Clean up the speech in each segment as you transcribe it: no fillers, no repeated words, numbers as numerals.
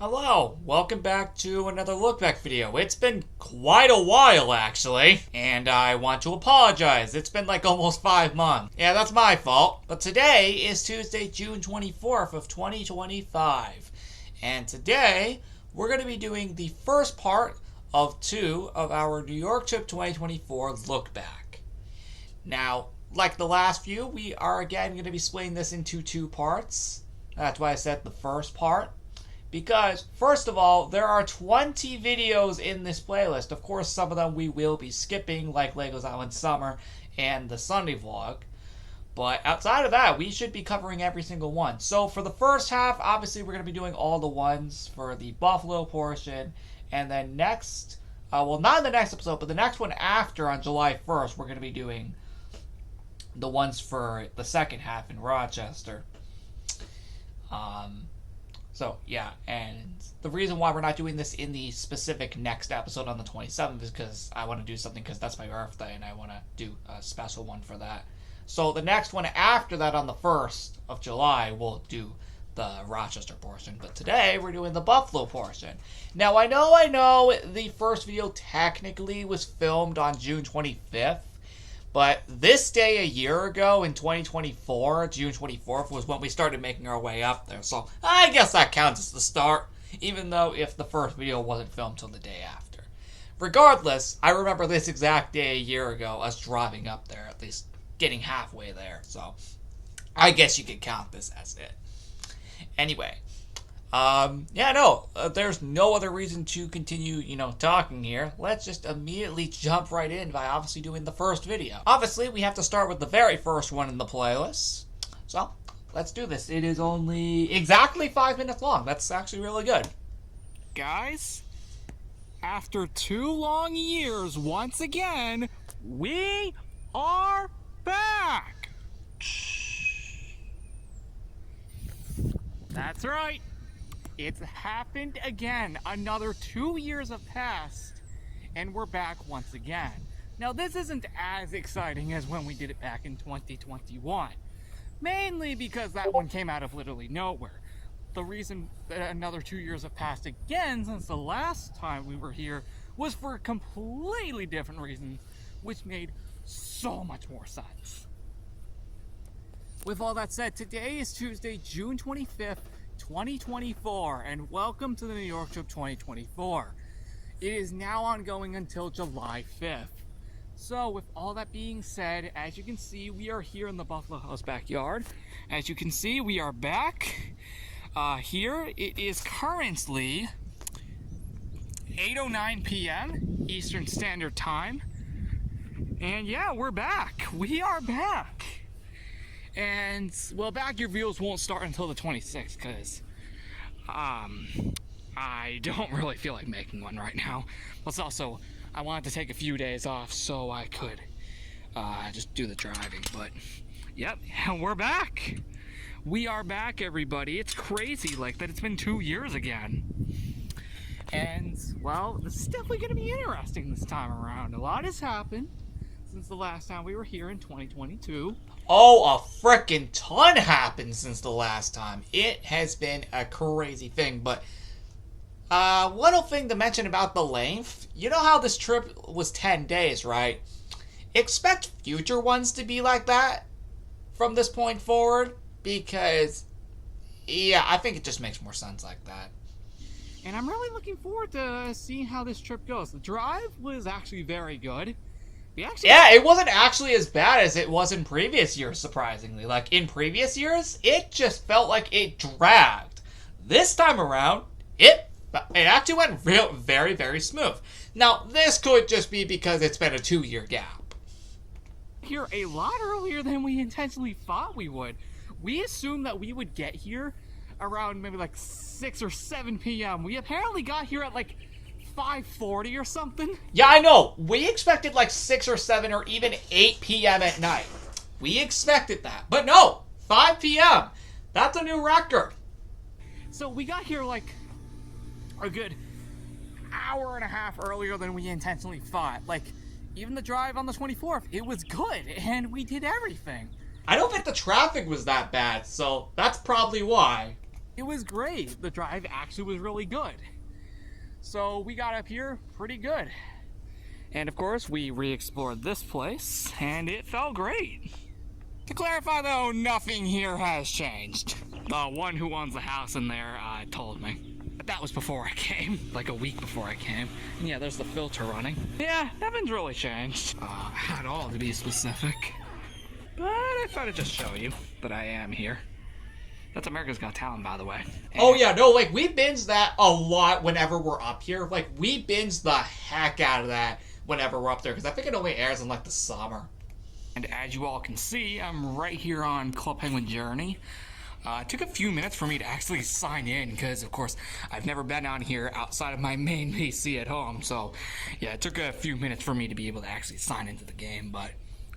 Hello, welcome back to another look back video. It's been quite a while actually, and I want to apologize. It's been like almost 5 months. Yeah, that's my fault. But today is Tuesday, June 24th of 2025. And today, we're going to be doing the first part of 2 of our New York Trip 2024 look back. Now, like the last few, we are again going to be splitting this into 2 parts. That's why I said the first part. Because, first of all, there are 20 videos in this playlist. Of course, some of them we will be skipping, like Legos Island Summer and the Sunday vlog. But outside of that, we should be covering every single one. So for the first half, obviously we're going to be doing all the ones for the Buffalo portion. And then next, well, not in the next episode, but the next one after on July 1st, we're going to be doing the ones for the second half in Rochester. So, yeah, and the reason why we're not doing this in the specific next episode on the 27th is because I want to do something because that's my birthday and I want to do a special one for that. So the next one after that on the 1st of July, we'll do the Rochester portion. But today, we're doing the Buffalo portion. Now, I know the first video technically was filmed on June 25th. But this day a year ago in 2024, June 24th, was when we started making our way up there. So I guess that counts as the start, even though if the first video wasn't filmed till the day after. Regardless, I remember this exact day a year ago, us driving up there, at least getting halfway there. So I guess you could count this as it. Anyway. There's no other reason to continue, talking here. Let's just immediately jump right in by obviously doing the first video. Obviously, we have to start with the very first one in the playlist. So, let's do this. It is only exactly 5 minutes long. That's actually really good. Guys, after 2 long years, once again, we are back! That's right. It's happened again. Another 2 years have passed, and we're back once again. Now, this isn't as exciting as when we did it back in 2021. Mainly because that one came out of literally nowhere. The reason that another 2 years have passed again since the last time we were here was for a completely different reason, which made so much more sense. With all that said, today is Tuesday, June 25th, 2024, and welcome to the New York Trip 2024. It is now ongoing until July 5th. So, with all that being said, as you can see, we are here in the Buffalo House backyard. As you can see, we are back here. It is currently 8:09 p.m. Eastern Standard Time. And yeah, we're back. We are back. And, well, back your views won't start until the 26th, because, I don't really feel like making one right now. Plus, also, I wanted to take a few days off so I could, just do the driving, but, yep, we're back. We are back, everybody. It's crazy, like, that it's been 2 years again. And, well, this is definitely going to be interesting this time around. A lot has happened since the last time we were here in 2022. Oh, a frickin' ton happened since the last time. It has been a crazy thing, but one thing to mention about the length, you know how this trip was 10 days, right? Expect future ones to be like that from this point forward, because, yeah, I think it just makes more sense like that. And I'm really looking forward to seeing how this trip goes. The drive was actually very good. Yeah, it wasn't actually as bad as it was in previous years, surprisingly. Like, in previous years, it just felt like it dragged. This time around, it actually went very, very smooth. Now, this could just be because it's been a 2-year gap. Here a lot earlier than we intentionally thought we would. We assumed that we would get here around maybe like 6 or 7 p.m. We apparently got here at like 5:40 or something. Yeah, I know. We expected like 6 or 7 or even 8 p.m. at night. We expected that. But no, 5 p.m. That's a new record. So we got here like a good hour and a half earlier than we intentionally thought. Like, even the drive on the 24th, it was good, and we did everything. I don't think the traffic was that bad, so that's probably why. It was great. The drive actually was really good. So we got up here pretty good. And of course, we re-explored this place, and it felt great. To clarify though, nothing here has changed. The one who owns the house in there told me. But that was before I came, like a week before I came. And yeah, there's the filter running. Yeah, nothing's really changed. At all, to be specific. But I thought I'd just show you that I am here. That's America's Got Talent, by the way. Oh yeah, no, like, we binge that a lot whenever we're up here. Like, we binge the heck out of that whenever we're up there, because I think it only airs in, like, the summer. And as you all can see, I'm right here on Club Penguin Journey. It took a few minutes for me to actually sign in, because, of course, I've never been on here outside of my main PC at home. So, yeah, it took a few minutes for me to be able to actually sign into the game, but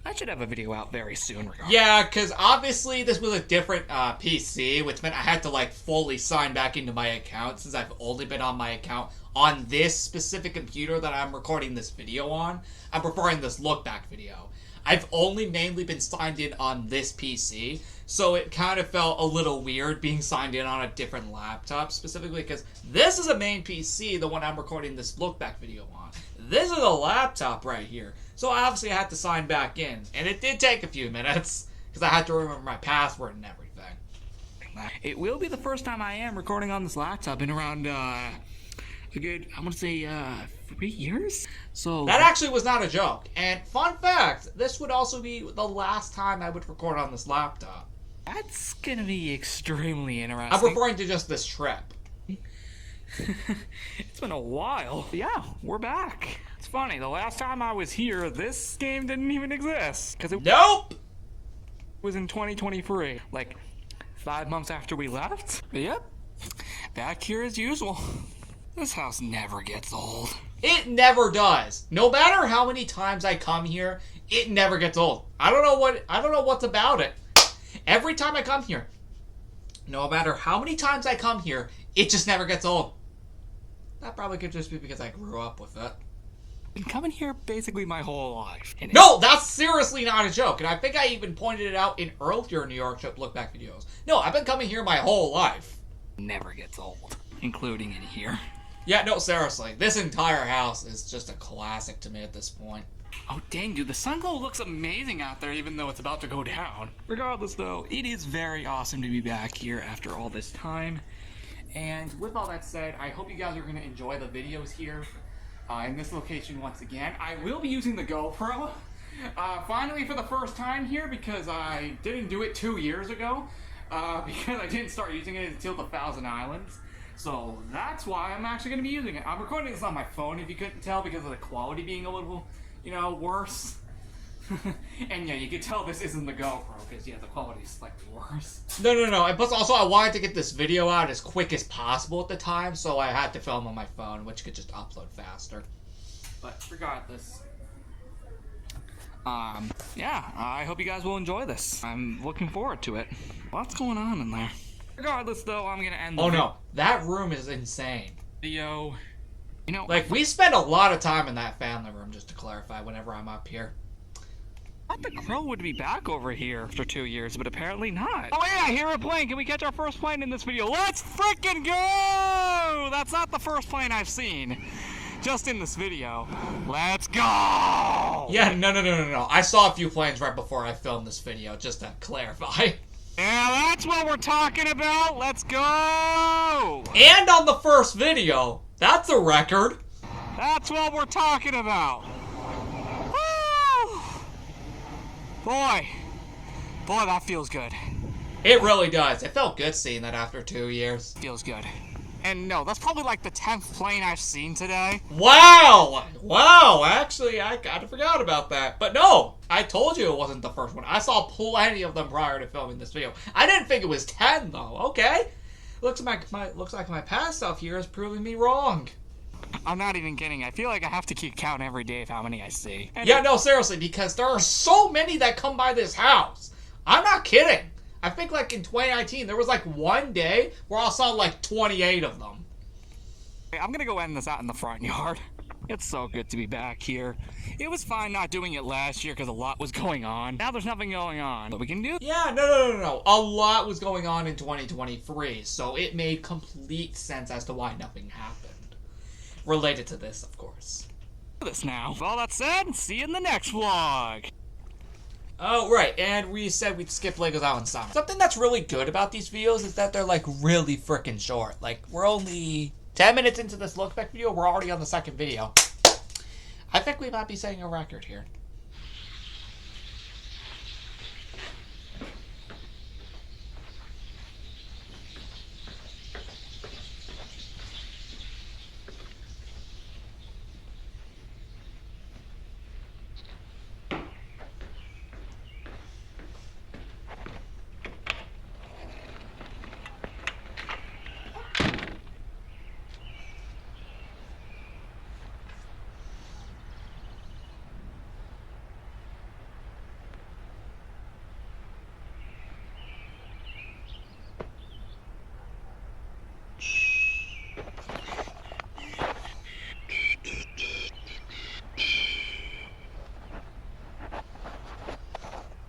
I should have a video out very soon regardless. Yeah, because obviously this was a different PC, which meant I had to, like, fully sign back into my account, since I've only been on my account on this specific computer that I'm recording this video on. I'm preferring this look back video. I've only mainly been signed in on this PC, so it kind of felt a little weird being signed in on a different laptop, specifically because this is a main PC, the one I'm recording this look back video on. This is a laptop right here, so obviously I had to sign back in, and it did take a few minutes, because I had to remember my password and everything. It will be the first time I am recording on this laptop in around, a good, I want to say, 3 years? So that actually was not a joke. And fun fact, this would also be the last time I would record on this laptop. That's gonna be extremely interesting. I'm referring to just this trip. It's been a while. Yeah, we're back. It's funny, the last time I was here, this game didn't even exist. Because it Nope! was in 2023. Like, 5 months after we left. But yep, back here as usual. This house never gets old. It never does. No matter how many times I come here, it never gets old. I don't know what's about it. Every time I come here, no matter how many times I come here, it just never gets old. That probably could just be because I grew up with it. Been coming here basically my whole life. And No, that's seriously not a joke. And I think I even pointed it out in earlier New York Trip look back videos. No, I've been coming here my whole life. Never gets old, including in here. Yeah, no, seriously. This entire house is just a classic to me at this point. Oh dang, dude, the sun glow looks amazing out there even though it's about to go down. Regardless though, it is very awesome to be back here after all this time. And with all that said, I hope you guys are going to enjoy the videos here in this location once again. I will be using the GoPro finally for the first time here because I didn't do it 2 years ago because I didn't start using it until the Thousand Islands. So that's why I'm actually going to be using it. I'm recording this on my phone if you couldn't tell because of the quality being a little, worse. And yeah, you can tell this isn't the GoPro because yeah, the quality is slightly worse. No. And plus also I wanted to get this video out as quick as possible at the time, so I had to film on my phone, which could just upload faster. But regardless, yeah, I hope you guys will enjoy this. I'm looking forward to it. What's going on in there? Regardless though, I'm gonna end the no, that room is insane. video. Like, we spend a lot of time in that family room, just to clarify, whenever I'm up here. I thought the Crow would be back over here after 2 years, but apparently not. Oh yeah, I hear a plane. Can we catch our first plane in this video? Let's freaking go! That's not the first plane I've seen. Just in this video. Let's go! Yeah, no. I saw a few planes right before I filmed this video, just to clarify. Yeah, that's what we're talking about. Let's go! And on the first video, that's a record. That's what we're talking about. Woo! Boy, that feels good. It really does. it felt good seeing that after 2 years. Feels good. And no, that's probably like the 10th plane I've seen today. Wow, actually, I kind of forgot about that. But no, I told you it wasn't the first one. I saw plenty of them prior to filming this video. I didn't think it was 10, though. Okay. Looks like my past stuff here is proving me wrong. I'm not even kidding. I feel like I have to keep count every day of how many I see. And yeah, no, seriously, because there are so many that come by this house. I'm not kidding. I think like in 2019, there was like one day where I saw like 28 of them. I'm gonna go end this out in the front yard. It's so good to be back here. It was fine not doing it last year because a lot was going on. Now there's nothing going on. But we can do. Yeah, no. A lot was going on in 2023, so it made complete sense as to why nothing happened. Related to this, of course. This now. With all that said, see you in the next vlog. Oh, right, and we said we'd skip Legos Island Summer. Something that's really good about these videos is that they're, like, really freaking short. Like, we're only 10 minutes into this look back video, we're already on the second video. I think we might be setting a record here.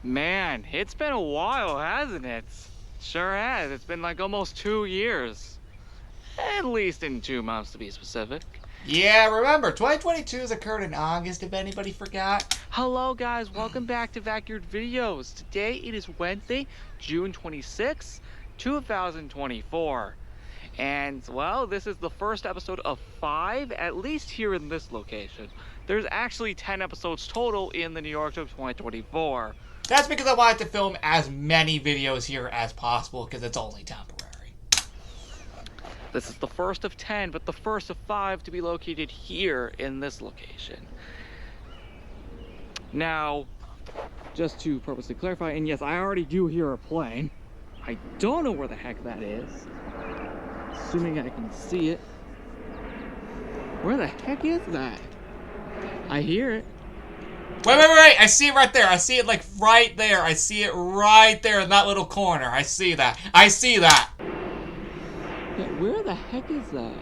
Man, it's been a while, hasn't it? Sure has. It's been like almost 2 years. At least in 2 months to be specific. Yeah, remember, 2022's occurred in August, if anybody forgot. Hello guys, welcome back to Backyard Videos. Today it is Wednesday, June 26th, 2024. And, well, this is the first episode of 5, at least here in this location. There's actually 10 episodes total in the New York of 2024. That's because I wanted to film as many videos here as possible, because it's only temporary. This is the first of 10, but the first of 5 to be located here in this location. Now, just to purposely clarify, and yes, I already do hear a plane. I don't know where the heck that is. Assuming I can see it. Where the heck is that? I hear it. Wait, I see it right there. I see it, like, right there. I see it right there in that little corner. I see that. Yeah, where the heck is that?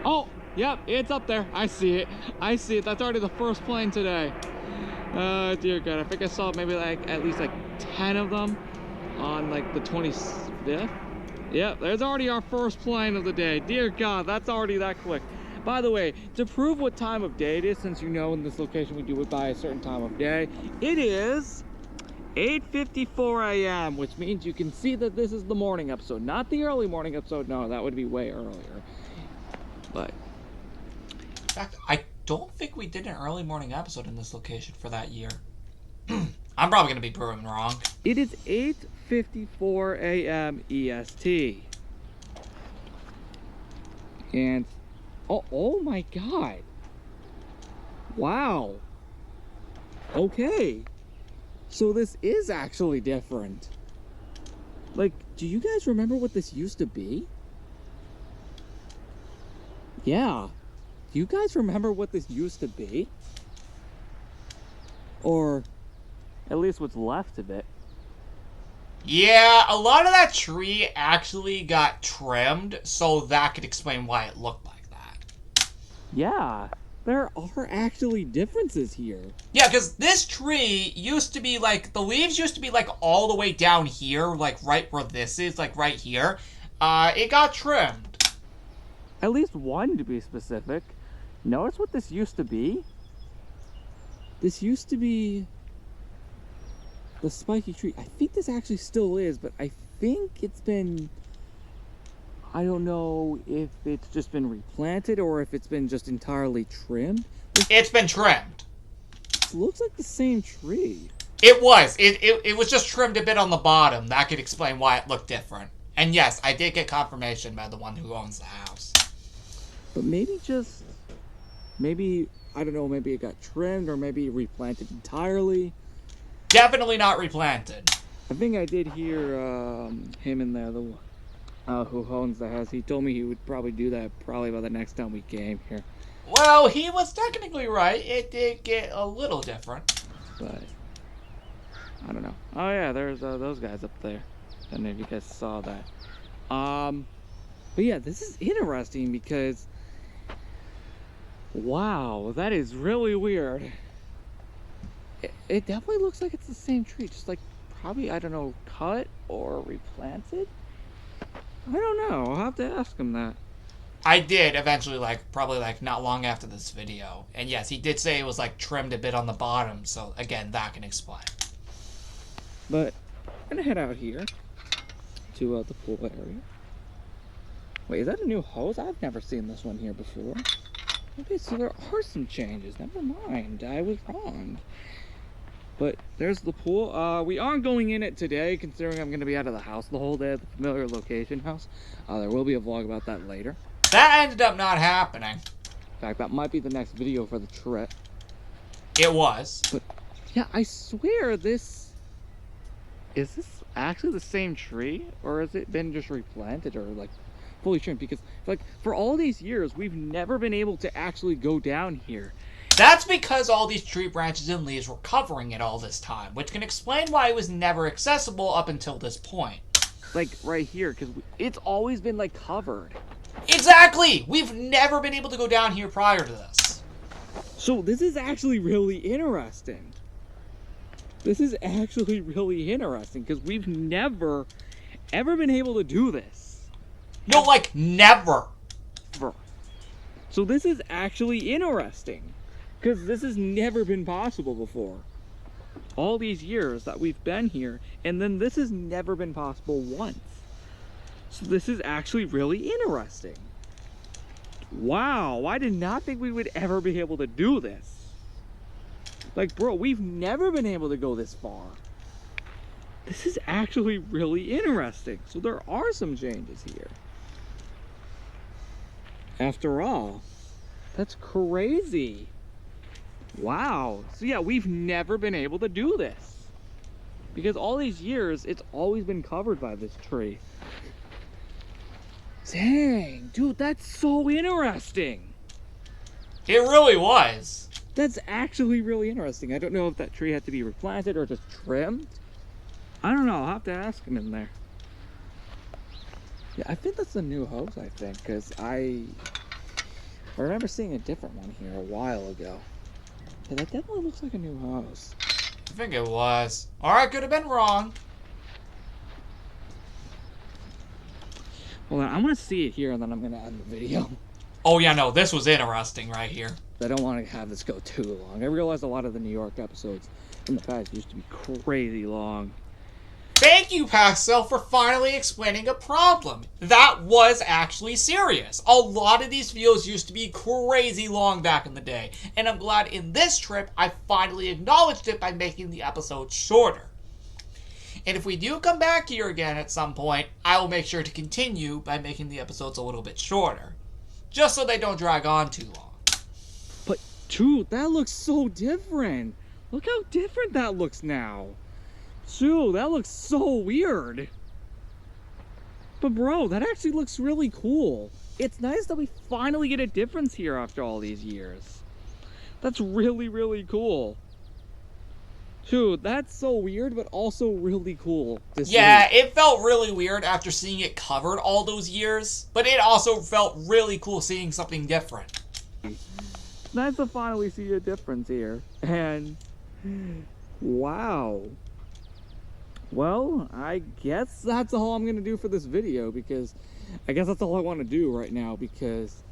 Oh, yep, it's up there. I see it. That's already the first plane today. Dear God, I think I saw maybe like at least like 10 of them on like the 25th. Yep, there's already our first plane of the day. Dear God, that's already that quick. By the way, to prove what time of day it is, since you know in this location we do it by a certain time of day, it is 8:54 a.m., which means you can see that this is the morning episode, not the early morning episode. No, that would be way earlier. But In fact, I don't think we did an early morning episode in this location for that year. I'm probably going to be proven wrong. it is 8:54 a.m. EST. And oh my God. Wow. Okay. So this is actually different. Like, do you guys remember what this used to be? Yeah. Do you guys remember what this used to be? Or at least what's left of it. Yeah, a lot of that tree actually got trimmed, so that could explain why it looked like that. Yeah. There are actually differences here. Yeah, because this tree used to be like, the leaves used to be like all the way down here, like right where this is, like right here. It got trimmed. At least one to be specific. Notice what this used to be? This used to be the spiky tree. I think this actually still is, but I think it's been, I don't know if it's just been replanted or if it's been just entirely trimmed. It's been trimmed. It looks like the same tree. It was. It was just trimmed a bit on the bottom. That could explain why it looked different. And yes, I did get confirmation by the one who owns the house. But maybe just, maybe, I don't know, maybe it got trimmed or maybe replanted entirely. Definitely not replanted. I think I did hear him in there, the who owns the house. He told me he would probably do that probably by the next time we came here. Well, he was technically right. It did get a little different. But I don't know. Oh yeah, there's those guys up there. I don't know if you guys saw that. But yeah, this is interesting because Wow, that is really weird. It definitely looks like it's the same tree, just like probably, I don't know, cut or replanted? I don't know, I'll have to ask him that. I did eventually, probably not long after this video. And yes, he did say it was trimmed a bit on the bottom, so again, that can explain. But I'm gonna head out here to the pool area. Wait, is that a new hose? I've never seen this one here before. Okay, so there are some changes. Never mind, I was wrong. But there's the pool. We aren't going in it today, considering I'm going to be out of the house the whole day at the familiar location house. There will be a vlog about that later. That ended up not happening. In fact, that might be the next video for the trip. It was. But yeah, I swear this... Is this actually the same tree? Or has it been just replanted or fully trimmed? Because for all these years, we've never been able to actually go down here. That's because all these tree branches and leaves were covering it all this time, which can explain why it was never accessible up until this point. Right here, because it's always been covered. Exactly! We've never been able to go down here prior to this. So this is actually really interesting. This is actually really interesting, because we've never, ever been able to do this. No, never. Ever. So this is actually interesting. Because this has never been possible before. All these years that we've been here, and then this has never been possible once. So this is actually really interesting. Wow, I did not think we would ever be able to do this. Bro, we've never been able to go this far. This is actually really interesting. So there are some changes here. After all, that's crazy. Wow. So yeah, we've never been able to do this. Because all these years, it's always been covered by this tree. Dang, dude, that's so interesting. It really was. That's actually really interesting. I don't know if that tree had to be replanted or just trimmed. I don't know, I'll have to ask him in there. Yeah, I think that's the new hose, I think, because I remember seeing a different one here a while ago. Yeah, that definitely looks like a new hose. I think it was. Or I could have been wrong. Well, I'm going to see it here, and then I'm going to end the video. Oh yeah, no, this was interesting right here. I don't want to have this go too long. I realized a lot of the New York episodes in the past used to be crazy long. Thank you, Pastel, for finally explaining a problem. That was actually serious. A lot of these videos used to be crazy long back in the day, and I'm glad in this trip I finally acknowledged it by making the episodes shorter. And if we do come back here again at some point, I will make sure to continue by making the episodes a little bit shorter, just so they don't drag on too long. But dude, that looks so different. Look how different that looks now. Dude, that looks so weird. But bro, that actually looks really cool. It's nice that we finally get a difference here after all these years. That's really, really cool. Dude, that's so weird, but also really cool. Yeah, it felt really weird after seeing it covered all those years, but it also felt really cool seeing something different. It's nice to finally see a difference here. And wow. Well, I guess that's all I'm going to do for this video, because I guess that's all I want to do right now, because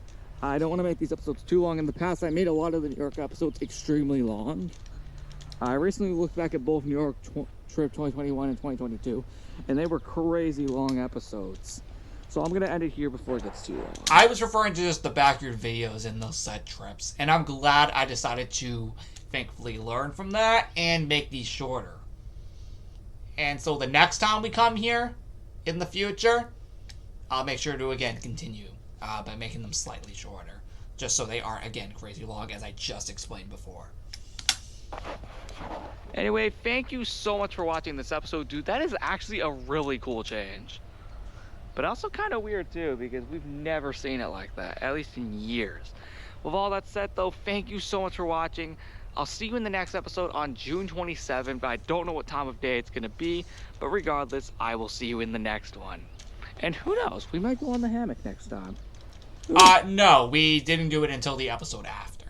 I don't want to make these episodes too long. In the past, I made a lot of the New York episodes extremely long. I recently looked back at both New York trip 2021 and 2022, and they were crazy long episodes. So I'm going to end it here before it gets too long. I was referring to just the backyard videos in those set trips, and I'm glad I decided to thankfully learn from that and make these shorter. And so the next time we come here in the future, I'll make sure to again continue by making them slightly shorter, just so they aren't again crazy long as I just explained before. Anyway, thank you so much for watching this episode, dude. That is actually a really cool change. But also kind of weird too, because we've never seen it like that, at least in years. With all that said though, thank you so much for watching. I'll see you in the next episode on June 27th, but I don't know what time of day it's going to be. But regardless, I will see you in the next one. And who knows, we might go on the hammock next time. No, we didn't do it until the episode after.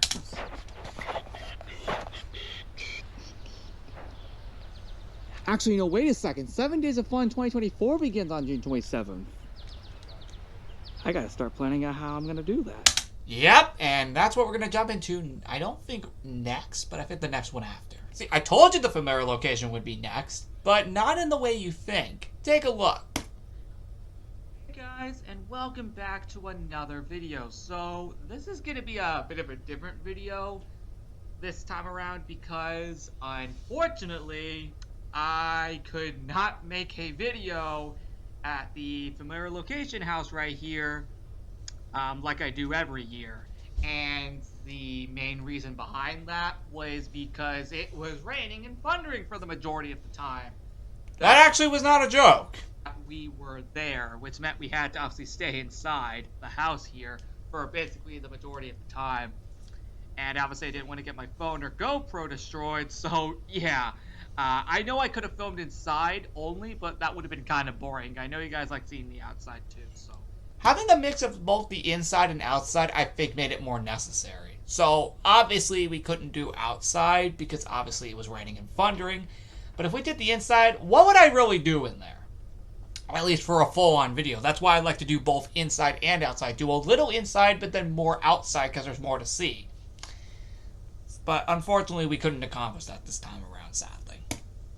Actually, no, wait a second. 7 Days of Fun 2024 begins on June 27th. I gotta start planning out how I'm gonna do that. Yep, and that's what we're gonna jump into, I don't think next, but I think the next one after. See, I told you the familiar location would be next, but not in the way you think. Take a look. Hey guys, and welcome back to another video. So, this is gonna be a bit of a different video this time around because, unfortunately, I could not make a video at the familiar location house right here like I do every year. And the main reason behind that was because it was raining and thundering for the majority of the time. That actually was not a joke. We were there, which meant we had to obviously stay inside the house here for basically the majority of the time. And obviously I didn't want to get my phone or GoPro destroyed, so yeah. I know I could have filmed inside only, but that would have been kind of boring. I know you guys like seeing the outside too, so. Having a mix of both the inside and outside, I think, made it more necessary. So, obviously, we couldn't do outside because obviously it was raining and thundering. But if we did the inside, what would I really do in there? At least for a full-on video. That's why I like to do both inside and outside. Do a little inside, but then more outside because there's more to see. But unfortunately, we couldn't accomplish that this time around, sadly.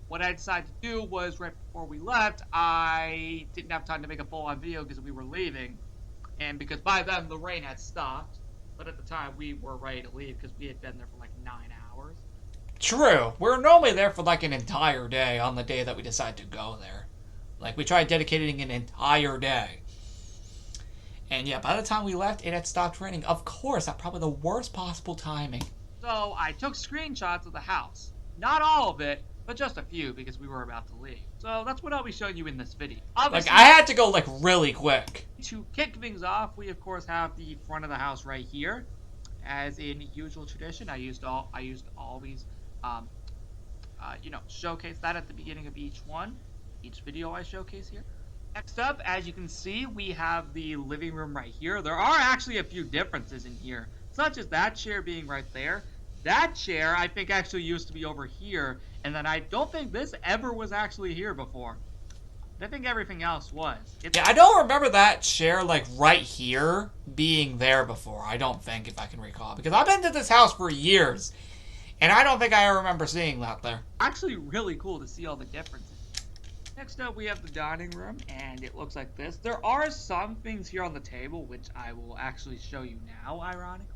What I decided to do was, right before we left, I didn't have time to make a full-on video because we were leaving. And because by then the rain had stopped. But at the time, we were ready to leave because we had been there for like 9 hours. True. We're normally there for like an entire day on the day that we decided to go there. Like, we tried dedicating an entire day. And yeah, by the time we left, it had stopped raining. Of course, at probably the worst possible timing. So I took screenshots of the house. Not all of it, but just a few because we were about to leave. So that's what I'll be showing you in this video. Obviously, like, I had to go like really quick. To kick things off, we of course have the front of the house right here. As in usual tradition, I used to always showcase that at the beginning of each video I showcase here. Next up, as you can see, we have the living room right here. There are actually a few differences in here, such as that chair being right there. That chair, I think, actually used to be over here, and then I don't think this ever was actually here before. I think everything else was. Yeah, I don't remember that chair, like, right here being there before. I don't think, if I can recall. Because I've been to this house for years, and I don't think I remember seeing that there. Actually, really cool to see all the differences. Next up, we have the dining room, and it looks like this. There are some things here on the table, which I will actually show you now, ironically.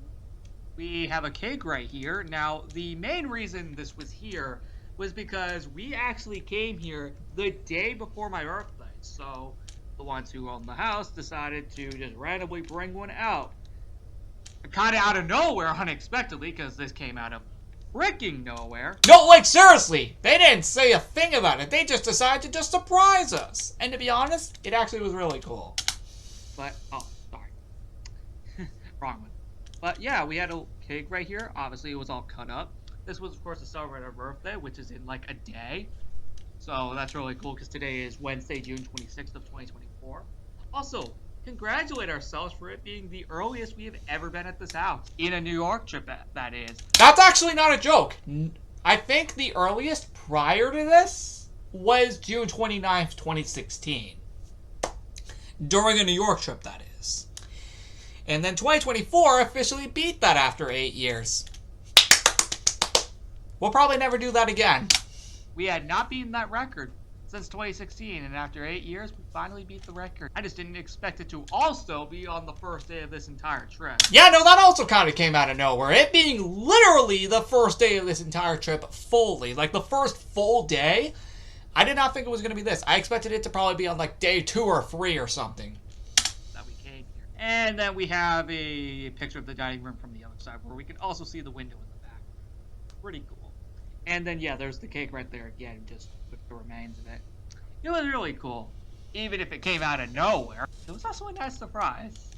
We have a cake right here. Now, the main reason this was here was because we actually came here the day before my birthday. So, the ones who own the house decided to just randomly bring one out. Kind of out of nowhere, unexpectedly, because this came out of freaking nowhere. No, like, seriously, they didn't say a thing about it. They just decided to just surprise us. And to be honest, it actually was really cool. But, oh, sorry. Wrong one. But yeah, we had a cake right here. Obviously, it was all cut up. This was, of course, to celebrate our birthday, which is in like a day. So that's really cool because today is Wednesday, June 26th of 2024. Also, congratulate ourselves for it being the earliest we have ever been at this house. In a New York trip, that is. That's actually not a joke. I think the earliest prior to this was June 29th, 2016. During a New York trip, that is. And then 2024 officially beat that after 8 years. We'll probably never do that again. We had not beaten that record since 2016, and after 8 years, we finally beat the record. I just didn't expect it to also be on the first day of this entire trip. Yeah, no, that also kind of came out of nowhere. It being literally the first day of this entire trip fully. Like, the first full day, I did not think it was going to be this. I expected it to probably be on, like, day 2 or 3 or something. And then we have a picture of the dining room from the other side where we can also see the window in the back. Pretty cool. And then, yeah, there's the cake right there again, just with the remains of it. It was really cool. Even if it came out of nowhere, it was also a nice surprise.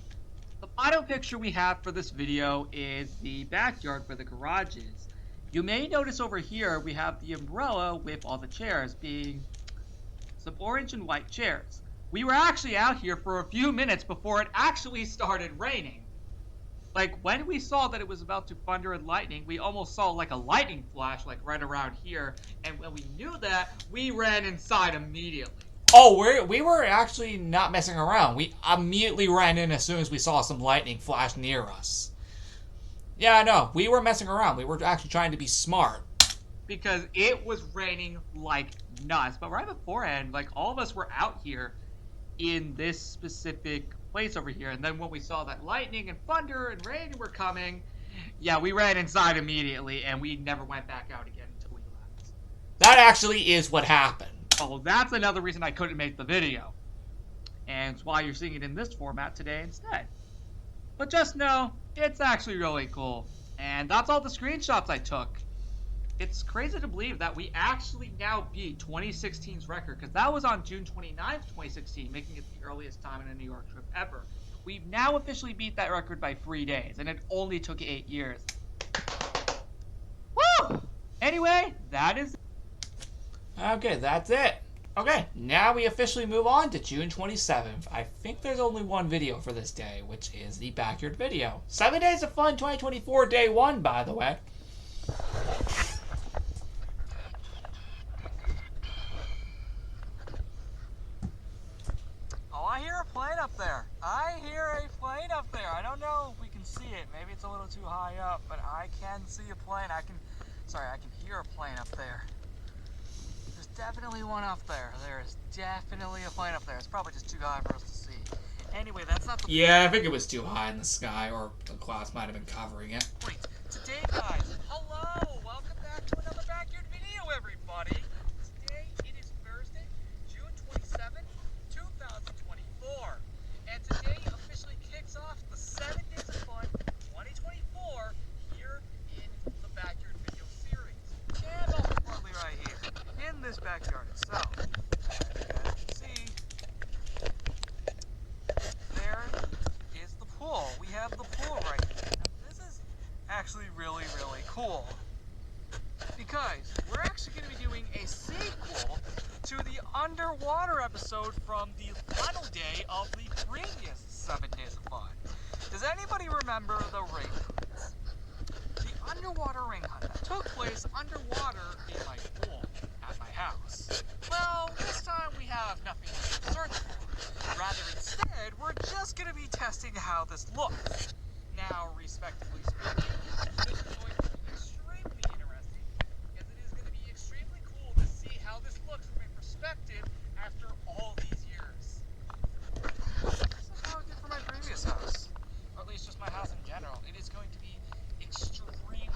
The final picture we have for this video is the backyard where the garage is. You may notice over here we have the umbrella with all the chairs being some orange and white chairs. We were actually out here for a few minutes before it actually started raining. Like, when we saw that it was about to thunder and lightning, we almost saw, like, a lightning flash, like, right around here. And when we knew that, we ran inside immediately. Oh, we were actually not messing around. We immediately ran in as soon as we saw some lightning flash near us. Yeah, no, we were messing around. We were actually trying to be smart. Because it was raining like nuts. But right beforehand, like, all of us were out here in this specific place over here. And then when we saw that lightning and thunder and rain were coming, yeah, we ran inside immediately, and we never went back out again until we left. That actually is what happened. Oh, well, that's another reason I couldn't make the video. And it's why you're seeing it in this format today instead. But just know, it's actually really cool. And that's all the screenshots I took. It's crazy to believe that we actually now beat 2016's record, because that was on June 29th, 2016, making it the earliest time in a New York trip ever. We've now officially beat that record by 3 days, and it only took 8 years. Woo! Anyway, that is... Okay, that's it. Okay, now we officially move on to June 27th. I think there's only one video for this day, which is the backyard video. 7 Days of Fun 2024 Day 1, by the way. Oh, I hear a plane up there. I hear a plane up there. I don't know if we can see it. Maybe it's a little too high up, but I can see a plane. I can hear a plane up there. There's definitely one up there. There is definitely a plane up there. It's probably just too high for us to see. Anyway, that's not the... Yeah, I think it was too high in the sky, or the clouds might have been covering it. Wait, today, guys, hello! Welcome back to another Backyard video, everybody! Today, it is Thursday, June 27th, 2024. And today officially kicks off the 7 Days of Fun 2024 here in the Backyard video series. And most importantly right here, in this backyard itself. As you guys can see, there is the pool. We have the pool right here. Now, this is actually really, really cool. Because we're actually going to be doing a sequel to the underwater episode from the final day of the previous 7 Days of Fun. Does anybody remember the ring hunts? The underwater ring hunt that took place underwater in my pool at my house. Well, this time we have nothing to search for. Rather, instead, we're just going to be testing how this looks. Now, respectively speaking, this is going to be extremely interesting, as it is going to be extremely cool to see how this looks from a perspective after all these years. This is how it did for my previous house, or at least just my house in general. It is going to be extremely,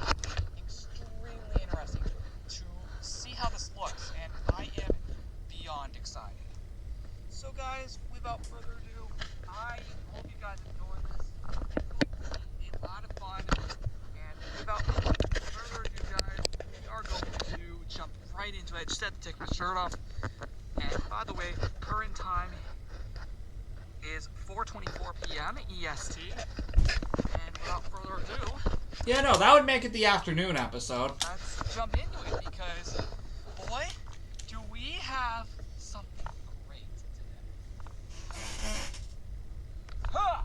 extremely interesting to see how this looks, and I am beyond excited. So guys, without further ado, I hope you guys enjoy this. It's going to be a lot of fun, and without further ado, guys, we are going to jump right into it. I just had to take my shirt off, and by the way, current time is 4:24 p.m. EST, and without further ado, Yeah, no, that would make it the afternoon episode. let's jump into it, because, boy, do we have something great today. Huh!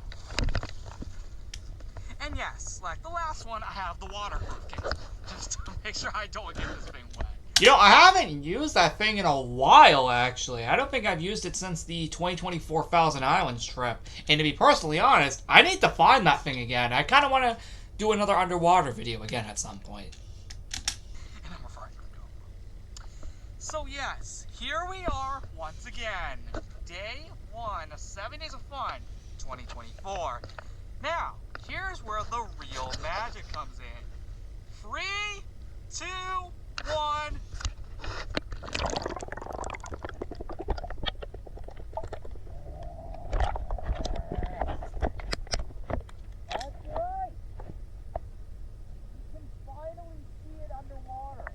And yes, like the last one, I have the waterproof case, just to make sure I don't get this thing wet. You know, I haven't used that thing in a while, actually. I don't think I've used it since the 2024 Thousand Islands trip. And to be personally honest, I need to find that thing again. I kind of want to do another underwater video again at some point. And I'm referring to go. So yes, here we are once again. Day 1 of 7 Days of Fun 2024. Now, here's where the real magic comes in. 3, 2, 1. That's right. You can finally see it underwater.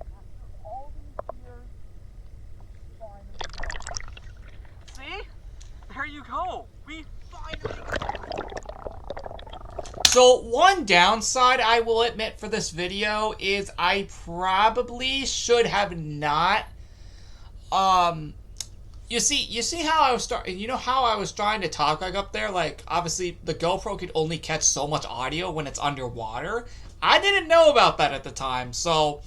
After all these years, finally go. See? There you go. We finally got it. So, one downside I will admit for this video is I probably should have not You see how I was how I was trying to talk like up there? Like, obviously, the GoPro could only catch so much audio when it's underwater. I didn't know about that at the time, so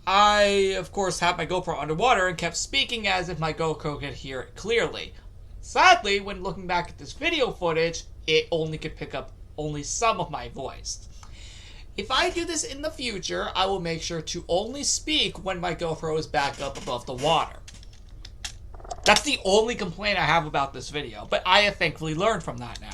I, of course, had my GoPro underwater and kept speaking as if my GoPro could hear it clearly. Sadly, when looking back at this video footage, it only could pick up only some of my voice. If I do this in the future, I will make sure to only speak when my GoPro is back up above the water. That's the only complaint I have about this video, but I have thankfully learned from that now.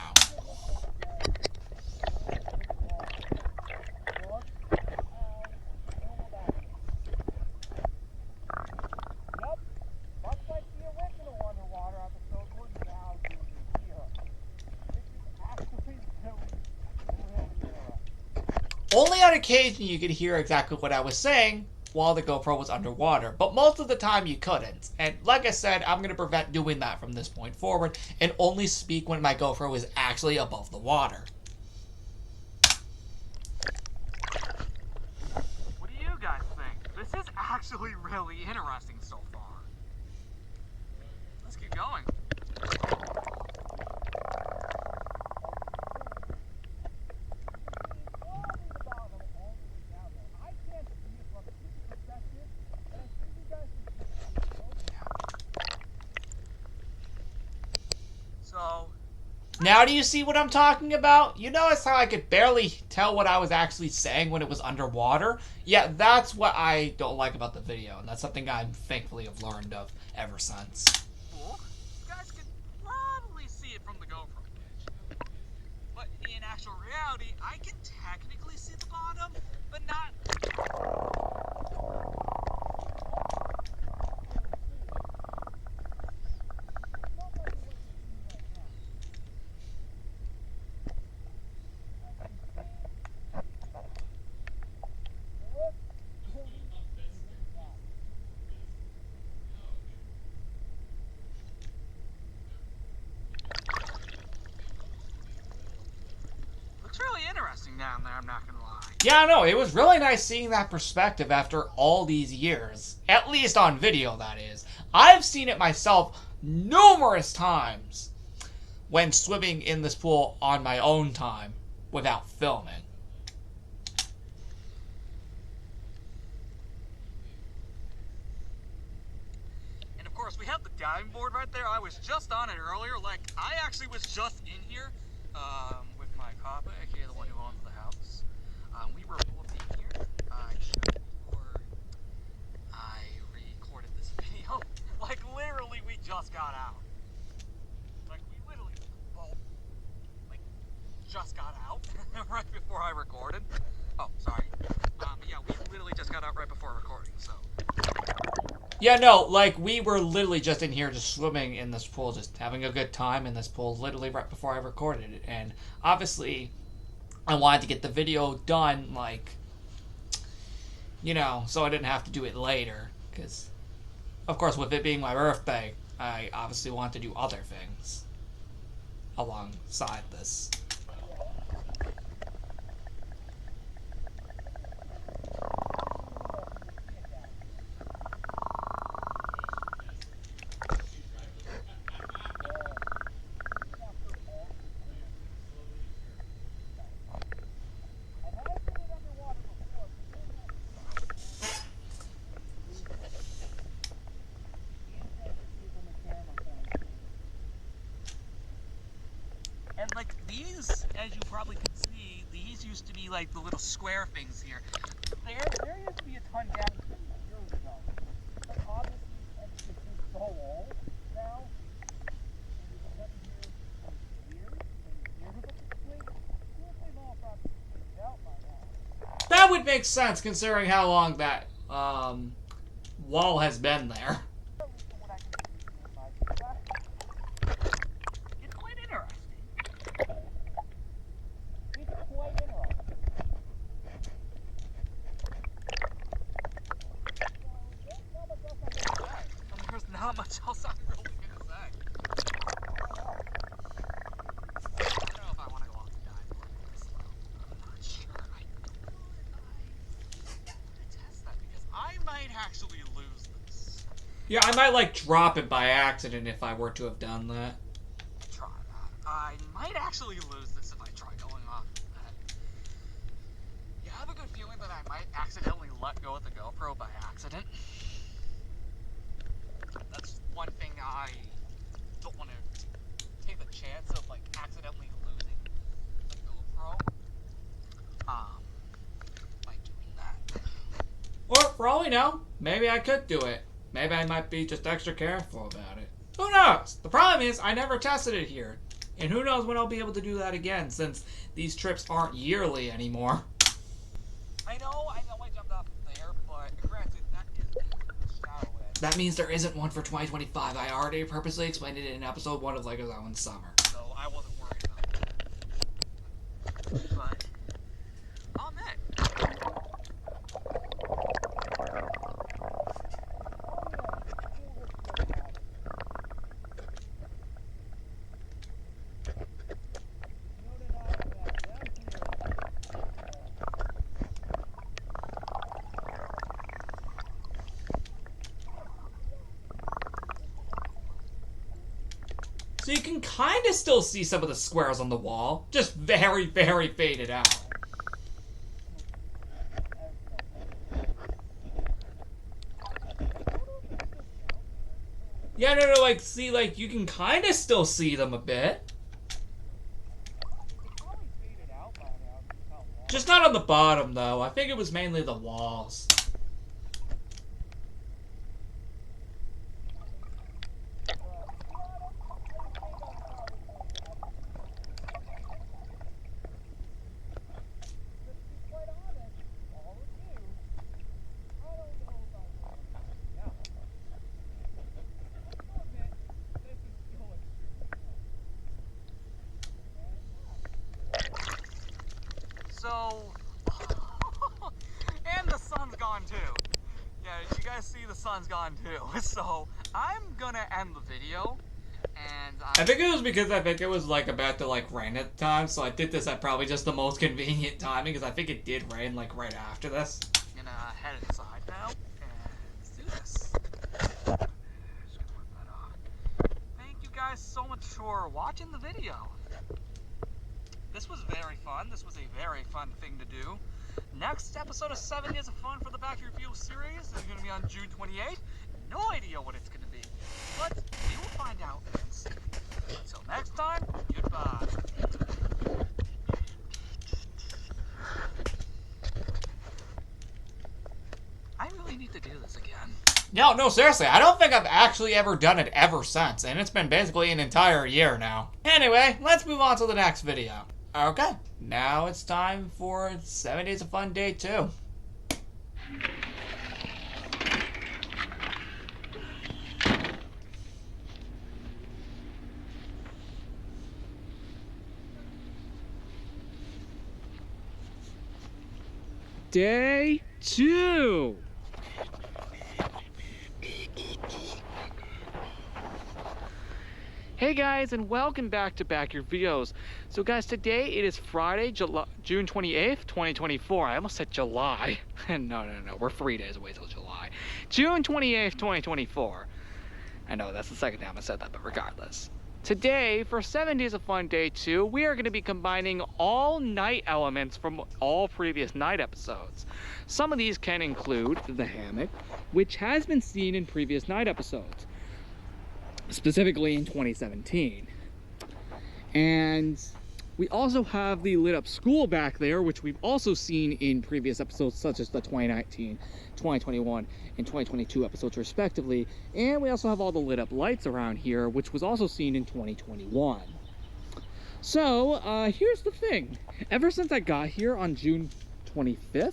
Only on occasion you could hear exactly what I was saying while the GoPro was underwater, but most of the time you couldn't. And like I said, I'm going to prevent doing that from this point forward and only speak when my GoPro is actually above the water. What do you guys think? This is actually really interesting so far. Let's keep going. Now do you see what I'm talking about? You notice how I could barely tell what I was actually saying when it was underwater? Yeah, that's what I don't like about the video, and that's something I thankfully have learned of ever since. Cool. You guys can probably see it from the GoPro footage. But in actual reality, I can technically see the bottom, but not... interesting down there, I'm not gonna lie. Yeah, no, it was really nice seeing that perspective after all these years. At least on video, that is. I've seen it myself numerous times when swimming in this pool on my own time without filming. And of course, we have the diving board right there. I was just on it earlier. Like, I actually was just in here with my papa, aka the one who owns the house. We were both in here. I showed before I recorded this video. Like, literally, we just got out. Like, we literally both, like, just got out right before I recorded. Oh, sorry. Yeah, we literally just got out right before recording, so. Yeah, no, like, we were literally just in here just swimming in this pool, just having a good time in this pool, literally right before I recorded it. And obviously, I wanted to get the video done, like, you know, so I didn't have to do it later. Because, of course, with it being my birthday, I obviously want to do other things alongside this. And like these, as you probably can see, these used to be like the little square things here. There used to be a ton down years ago. But obviously, it's just so old now. That would make sense considering how long that wall has been there. It's quite interesting. There's not much else I'm really gonna say. I don't know if I want to go off the dive board this slow. I'm not sure. I want to test that because I might actually lose this. Yeah, I might, like, drop it by accident if I were to have done that. Try that. I might actually lose this if I try going off that. You have a good feeling that I might accidentally let go of the GoPro by accident? That's one thing I don't want to take the chance of, like, accidentally losing the GoPro. By doing that. Or, for all we know, maybe I could do it. Maybe I might be just extra careful about it. Who knows? The problem is, I never tested it here. And who knows when I'll be able to do that again, since these trips aren't yearly anymore. I know I jumped off there, but granted, that is shadow edge. That means there isn't one for 2025. I already purposely explained it in episode 1 of LEGO Island Summer. So I wasn't worried about that. But on that. So you can kind of still see some of the squares on the wall, just very, very faded out. Yeah, no, like, see, like, you can kind of still see them a bit. Just not on the bottom, though. I think it was mainly the walls. So, and the sun's gone too. Yeah, did you guys see the sun's gone too? So, I'm gonna end the video, and I think it was because I think it was, like, about to, like, rain at the time, so I did this at probably just the most convenient timing, because I think it did rain, like, right after this. I'm gonna head inside now, and let's do this. Just gonna rip that off. Thank you guys so much for watching the video. This was very fun. This was a very fun thing to do. Next episode of 7 Days of Fun for the Back Review series is going to be on June 28th. No idea what it's going to be, but we will find out and see. Until next time, goodbye. I really need to do this again. No, seriously, I don't think I've actually ever done it ever since, and it's been basically an entire year now. Anyway, let's move on to the next video. Okay, now it's time for 7 Days of Fun Day 2. Day 2. Hey guys, and welcome back to Back Your Videos. So guys, today it is Friday, June 28th, 2024. I almost said July. No, we're 3 days away till July. June 28th, 2024. I know, that's the second time I said that, but regardless. Today, for 7 Days of Fun Day 2, we are going to be combining all night elements from all previous night episodes. Some of these can include the hammock, which has been seen in previous night episodes, specifically in 2017. And we also have the lit up school back there, which we've also seen in previous episodes such as the 2019, 2021, and 2022 episodes respectively. And we also have all the lit up lights around here, which was also seen in 2021. So here's the thing. Ever since I got here on June 25th,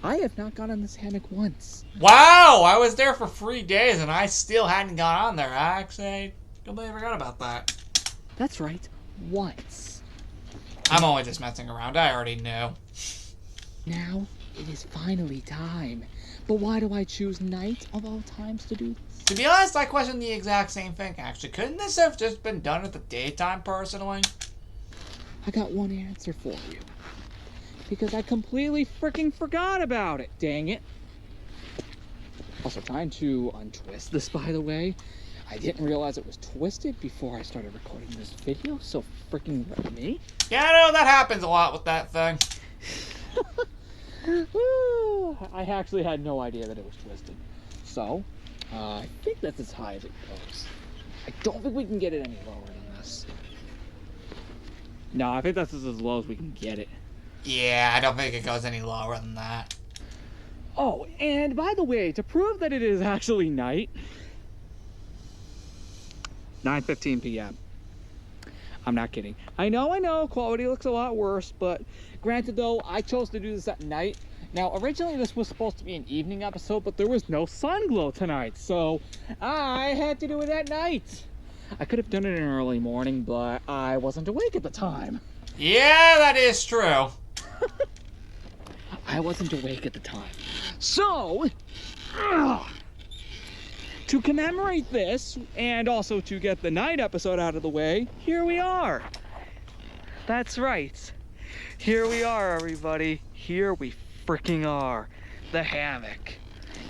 I have not gone on this hammock once. Wow, I was there for 3 days and I still hadn't gone on there. I actually completely forgot about that. That's right, once. I'm only just messing around. I already knew. Now it is finally time. But why do I choose night of all times to do this? To be honest, I questioned the exact same thing, actually. Couldn't this have just been done at the daytime, personally? I got one answer for you. Because I completely freaking forgot about it, dang it. Also trying to untwist this, by the way. I didn't realize it was twisted before I started recording this video, so freaking me. Yeah, I know that happens a lot with that thing. I actually had no idea that it was twisted. So, I think that's as high as it goes. I don't think we can get it any lower than this. No, I think that's as low as we can get it. Yeah, I don't think it goes any lower than that. Oh, and by the way, to prove that it is actually night, 9:15 p.m. I'm not kidding. I know, quality looks a lot worse, but granted though, I chose to do this at night. Now, originally this was supposed to be an evening episode, but there was no sun glow tonight, so I had to do it at night. I could have done it in early morning, but I wasn't awake at the time. Yeah, that is true. I wasn't awake at the time. So, to commemorate this, and also to get the night episode out of the way, here we are. That's right. Here we are, everybody. Here we freaking are. The hammock.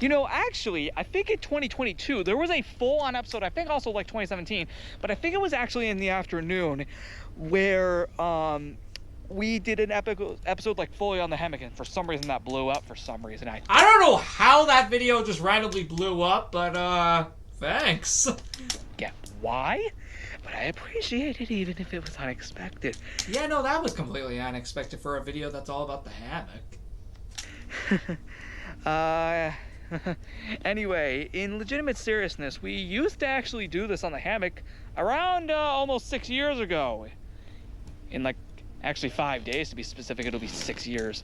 You know, actually, I think in 2022, there was a full-on episode, I think also like 2017, but I think it was actually in the afternoon, where we did an episode like fully on the hammock, and for some reason that blew up for some reason. I don't know how that video just randomly blew up, but thanks. Yeah, why? But I appreciate it even if it was unexpected. Yeah, no, that was completely unexpected for a video that's all about the hammock. Anyway, in legitimate seriousness, we used to actually do this on the hammock around almost 6 years ago. In like, actually 5 days to be specific, it'll be 6 years.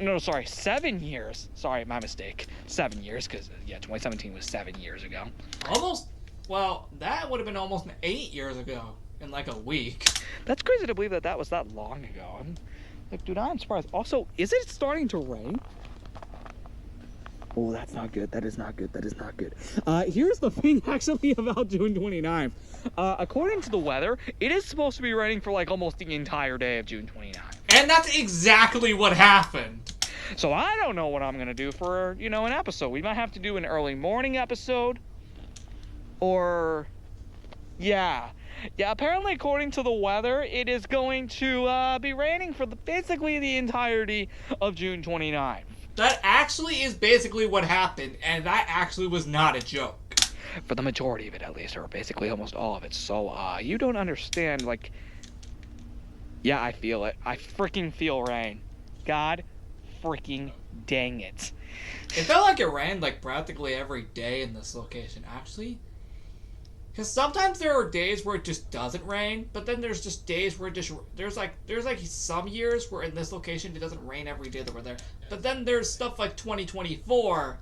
No, sorry, 7 years. Sorry, my mistake. 7 years, because, yeah, 2017 was 7 years ago. Almost, well, that would have been almost 8 years ago in like a week. That's crazy to believe that that was that long ago. I'm like, dude, I'm surprised. Also, is it starting to rain? Oh, that's not good. That is not good. That is not good. Here's the thing actually about June 29th. According to the weather, it is supposed to be raining for like almost the entire day of June 29th. And that's exactly what happened. So I don't know what I'm going to do for, you know, an episode. We might have to do an early morning episode. Or, yeah. Yeah, apparently according to the weather, it is going to be raining for basically the entirety of June 29th. That actually is basically what happened, and that actually was not a joke. For the majority of it, at least, or basically almost all of it. So, you don't understand, like... Yeah, I feel it. I freaking feel rain. God freaking dang it. It felt like it rained, like, practically every day in this location, actually. Because sometimes there are days where it just doesn't rain, but then there's just days where it just... There's like some years where in this location it doesn't rain every day that we're there. But then there's stuff like 2024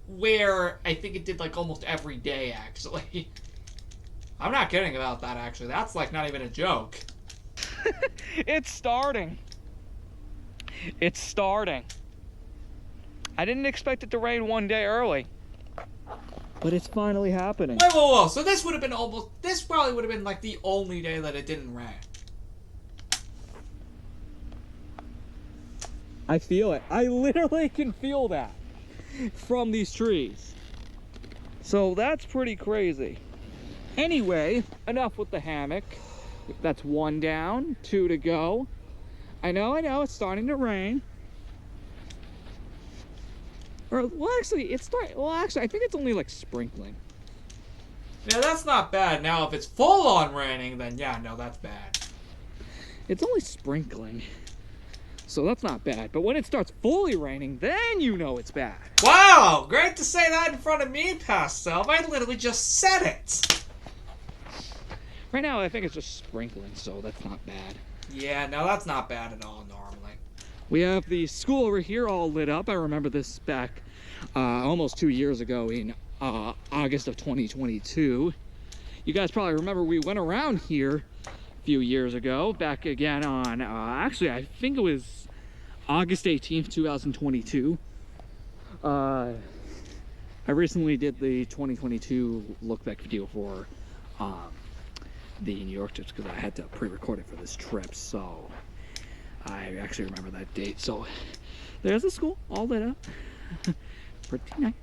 where I think it did like almost every day, actually. I'm not kidding about that, actually. That's like not even a joke. It's starting. It's starting. I didn't expect it to rain one day early. But it's finally happening. Wait, whoa. So this would have been this probably would have been like the only day that it didn't rain. I feel it. I literally can feel that from these trees. So that's pretty crazy. Anyway, enough with the hammock. That's 1 down, 2 to go. I know, it's starting to rain. Or, well, actually, I think it's only like sprinkling. Yeah, that's not bad. Now, if it's full on raining, then yeah, no, that's bad. It's only sprinkling. So that's not bad. But when it starts fully raining, then you know it's bad. Wow, great to say that in front of me, past self. I literally just said it. Right now, I think it's just sprinkling, so that's not bad. Yeah, no, that's not bad at all, normally. We have the school over here all lit up. I remember this back almost 2 years ago in August of 2022. You guys probably remember we went around here a few years ago, back again on, actually, I think it was August 18th, 2022. I recently did the 2022 look back video for the New York trips because I had to pre-record it for this trip, so I actually remember that date. So there's the school all lit up. Pretty nice.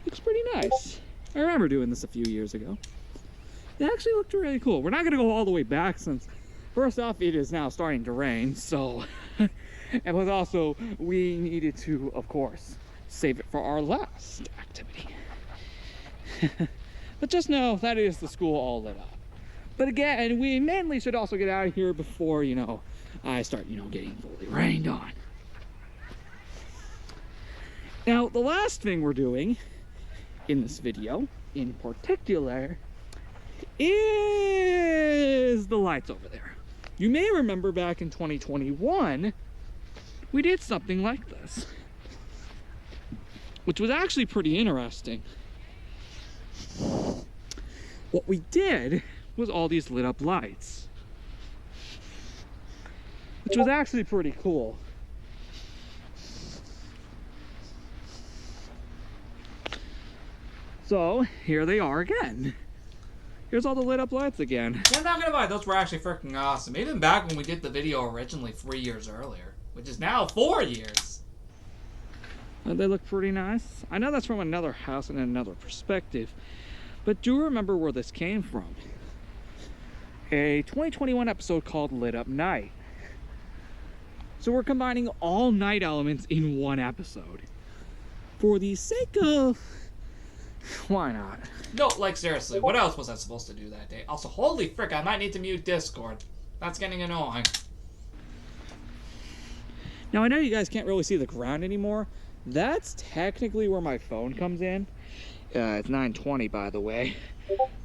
Looks pretty nice. I remember doing this a few years ago. It actually looked really cool. We're not gonna go all the way back since, first off, it is now starting to rain, so. And plus also, we needed to, of course, save it for our last activity. But just know that is the school all lit up. But again, we mainly should also get out of here before, you know, I start, you know, getting fully rained on. Now, the last thing we're doing in this video, in particular, is the lights over there. You may remember back in 2021, we did something like this, which was actually pretty interesting. What we did was all these lit up lights, which was actually pretty cool. So here they are again. Here's all the lit up lights again. Yeah, I'm not gonna lie, those were actually freaking awesome. Even back when we did the video originally 3 years earlier, which is now 4 years. They look pretty nice. I know that's from another house and another perspective, but do remember where this came from. A 2021 episode called Lit Up Night. So we're combining all night elements in one episode. For the sake of... why not? No, like seriously, what else was I supposed to do that day? Also, holy frick, I might need to mute Discord. That's getting annoying. Now I know you guys can't really see the ground anymore. That's technically where my phone comes in. It's 9:20 by the way.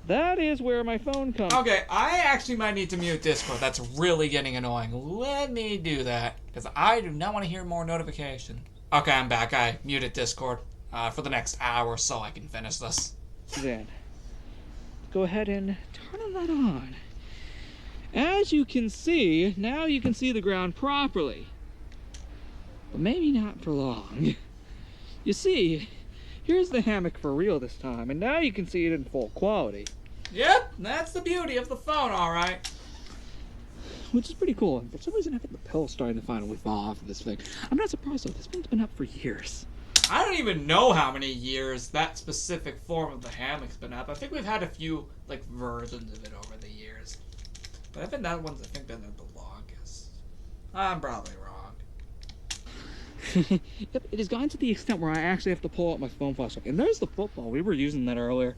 That is where my phone comes. Okay, I actually might need to mute Discord. That's really getting annoying. Let me do that, because I do not want to hear more notification. Okay, I'm back. I muted Discord for the next hour so I can finish this. Then, go ahead and turn that on. As you can see, now you can see the ground properly. But maybe not for long. You see, here's the hammock for real this time, and now you can see it in full quality. Yep, that's the beauty of the phone, alright. Which is pretty cool. And for some reason, I think the pillow's starting to finally fall off of this thing. I'm not surprised though, this thing's been up for years. I don't even know how many years that specific form of the hammock's been up. I think we've had a few, like, versions of it over the years. But I think that one's, I think, been the longest. I'm probably wrong. Yep, it has gotten to the extent where I actually have to pull out my phone flashlight. And there's the football. We were using that earlier.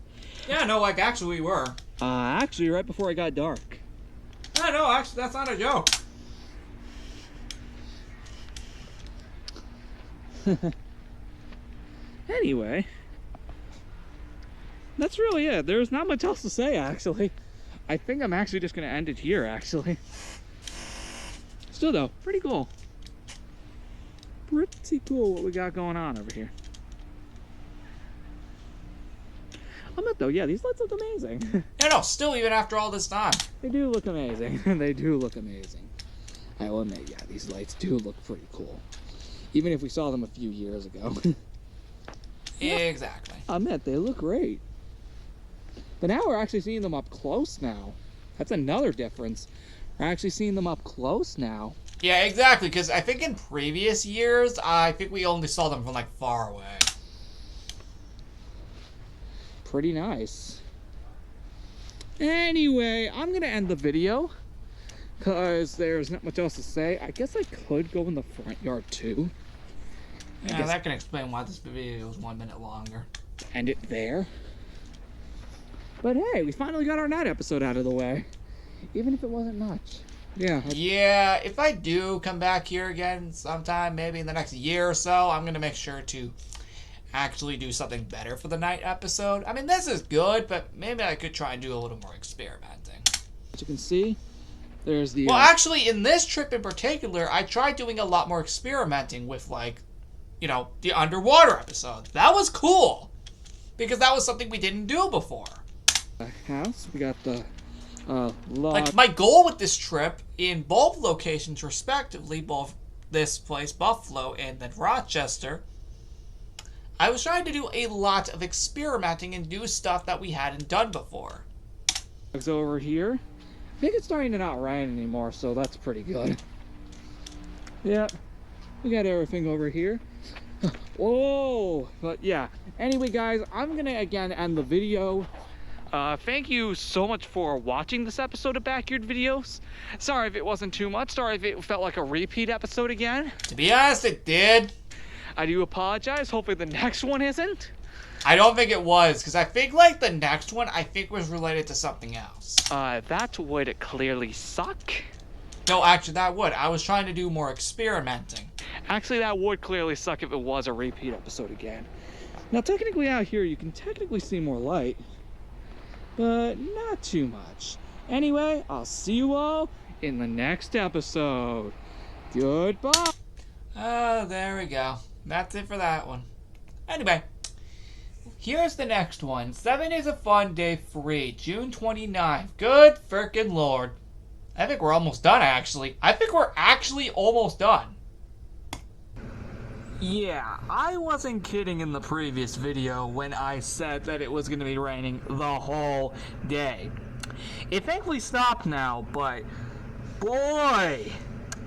Yeah, no, like, actually we were. Actually, right before it got dark. Yeah, no, actually, that's not a joke. Anyway, that's really it. There's not much else to say, actually. I think I'm actually just going to end it here, actually. Still, though, pretty cool. Pretty cool what we got going on over here. I'll admit, though, yeah, these lights look amazing. Yeah, no, still, even after all this time. They do look amazing. They do look amazing. I will admit, yeah, these lights do look pretty cool. Even if we saw them a few years ago. Yeah. Exactly. I admit, they look great. But now we're actually seeing them up close now. That's another difference. We're actually seeing them up close now. Yeah, exactly, because I think in previous years, I think we only saw them from, like, far away. Pretty nice. Anyway, I'm going to end the video. Because there's not much else to say. I guess I could go in the front yard, too. Yeah, that can explain why this video is 1 minute longer. End it there. But hey, we finally got our night episode out of the way. Even if it wasn't much. Yeah. Yeah, if I do come back here again sometime, maybe in the next year or so, I'm going to make sure to actually do something better for the night episode. I mean, this is good, but maybe I could try and do a little more experimenting. As you can see, there's the... Well, actually, in this trip in particular, I tried doing a lot more experimenting with, like, you know, the underwater episode. That was cool, because that was something we didn't do before. house. We got the log. Like, my goal with this trip, in both locations respectively, both this place, Buffalo, and then Rochester, I was trying to do a lot of experimenting and do stuff that we hadn't done before. Over here. I think it's starting to not rain anymore, so that's pretty good. Yeah, we got everything over here. Whoa! But yeah, anyway guys, I'm gonna again end the video. Thank you so much for watching this episode of Backyard Videos. Sorry if it wasn't too much, sorry if it felt like a repeat episode again. To be honest, it did. I do apologize, hopefully the next one isn't. I don't think it was, because I think like the next one, I think was related to something else. That would clearly suck. No, actually that would. I was trying to do more experimenting. Actually, that would clearly suck if it was a repeat episode again. Now, technically out here, you can technically see more light, but not too much. Anyway, I'll see you all in the next episode. Goodbye. Oh, there we go. That's it for that one. Anyway, here's the next one. 7 Days of Fun, Day 3, June 29th. Good frickin' lord. I think we're almost done, actually. I think we're actually almost done. Yeah, I wasn't kidding in the previous video when I said that it was going to be raining the whole day. It thankfully stopped now, but boy,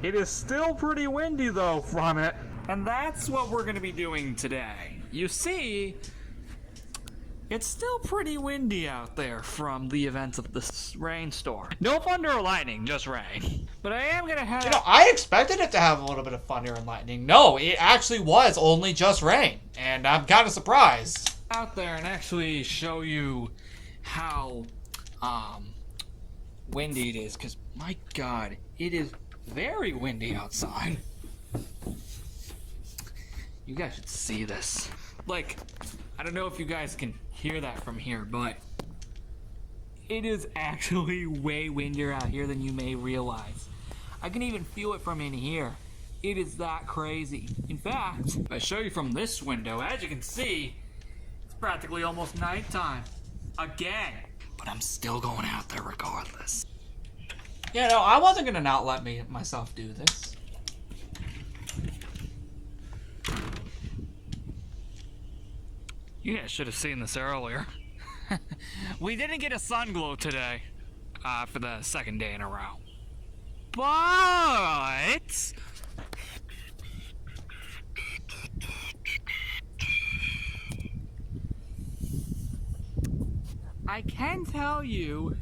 it is still pretty windy though from it. And that's what we're going to be doing today. You see, it's still pretty windy out there from the events of this rainstorm. No thunder or lightning, just rain. But I am going to have... You know, I expected it to have a little bit of thunder and lightning. No, it actually was only just rain. And I'm kind of surprised. Out there and actually show you how windy it is, because my god, it is very windy outside. You guys should see this. Like, I don't know if you guys can hear that from here, but it is actually way windier out here than you may realize. I can even feel it from in here. It is that crazy. In fact, if I show you from this window, as you can see, it's practically almost nighttime. Again. But I'm still going out there regardless. Yeah, no, I wasn't going to not let myself do this. You guys should have seen this earlier. We didn't get a sun glow today, for the second day in a row. But I can tell you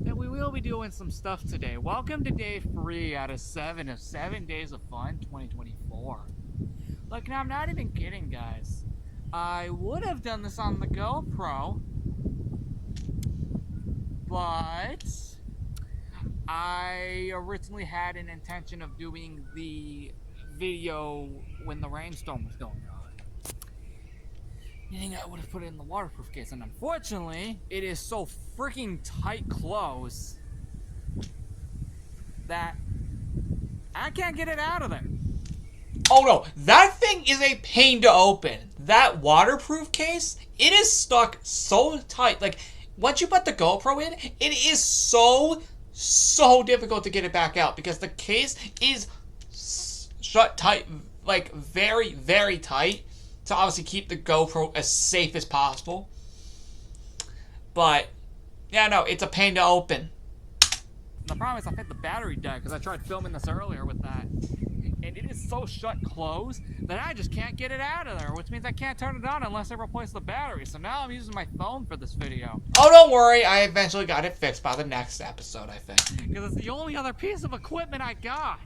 that we will be doing some stuff today. Welcome to day 3 out of 7 of 7 Days of Fun 2024. Look, now I'm not even kidding, guys. I would have done this on the GoPro, but I originally had an intention of doing the video when the rainstorm was going on. Meaning I would have put it in the waterproof case, and unfortunately, it is so freaking tight closed that I can't get it out of there. Oh no, that thing is a pain to open. That waterproof case, it is stuck so tight. Like, once you put the GoPro in, it is so difficult to get it back out because the case is shut tight, like very, very tight to obviously keep the GoPro as safe as possible. But, yeah, no, it's a pain to open. The problem is I think the battery died because I tried filming this earlier with that. And it is so shut closed that I just can't get it out of there, which means I can't turn it on unless I replace the battery. So now I'm using my phone for this video. Oh, don't worry. I eventually got it fixed by the next episode, I think. Because it's the only other piece of equipment I got.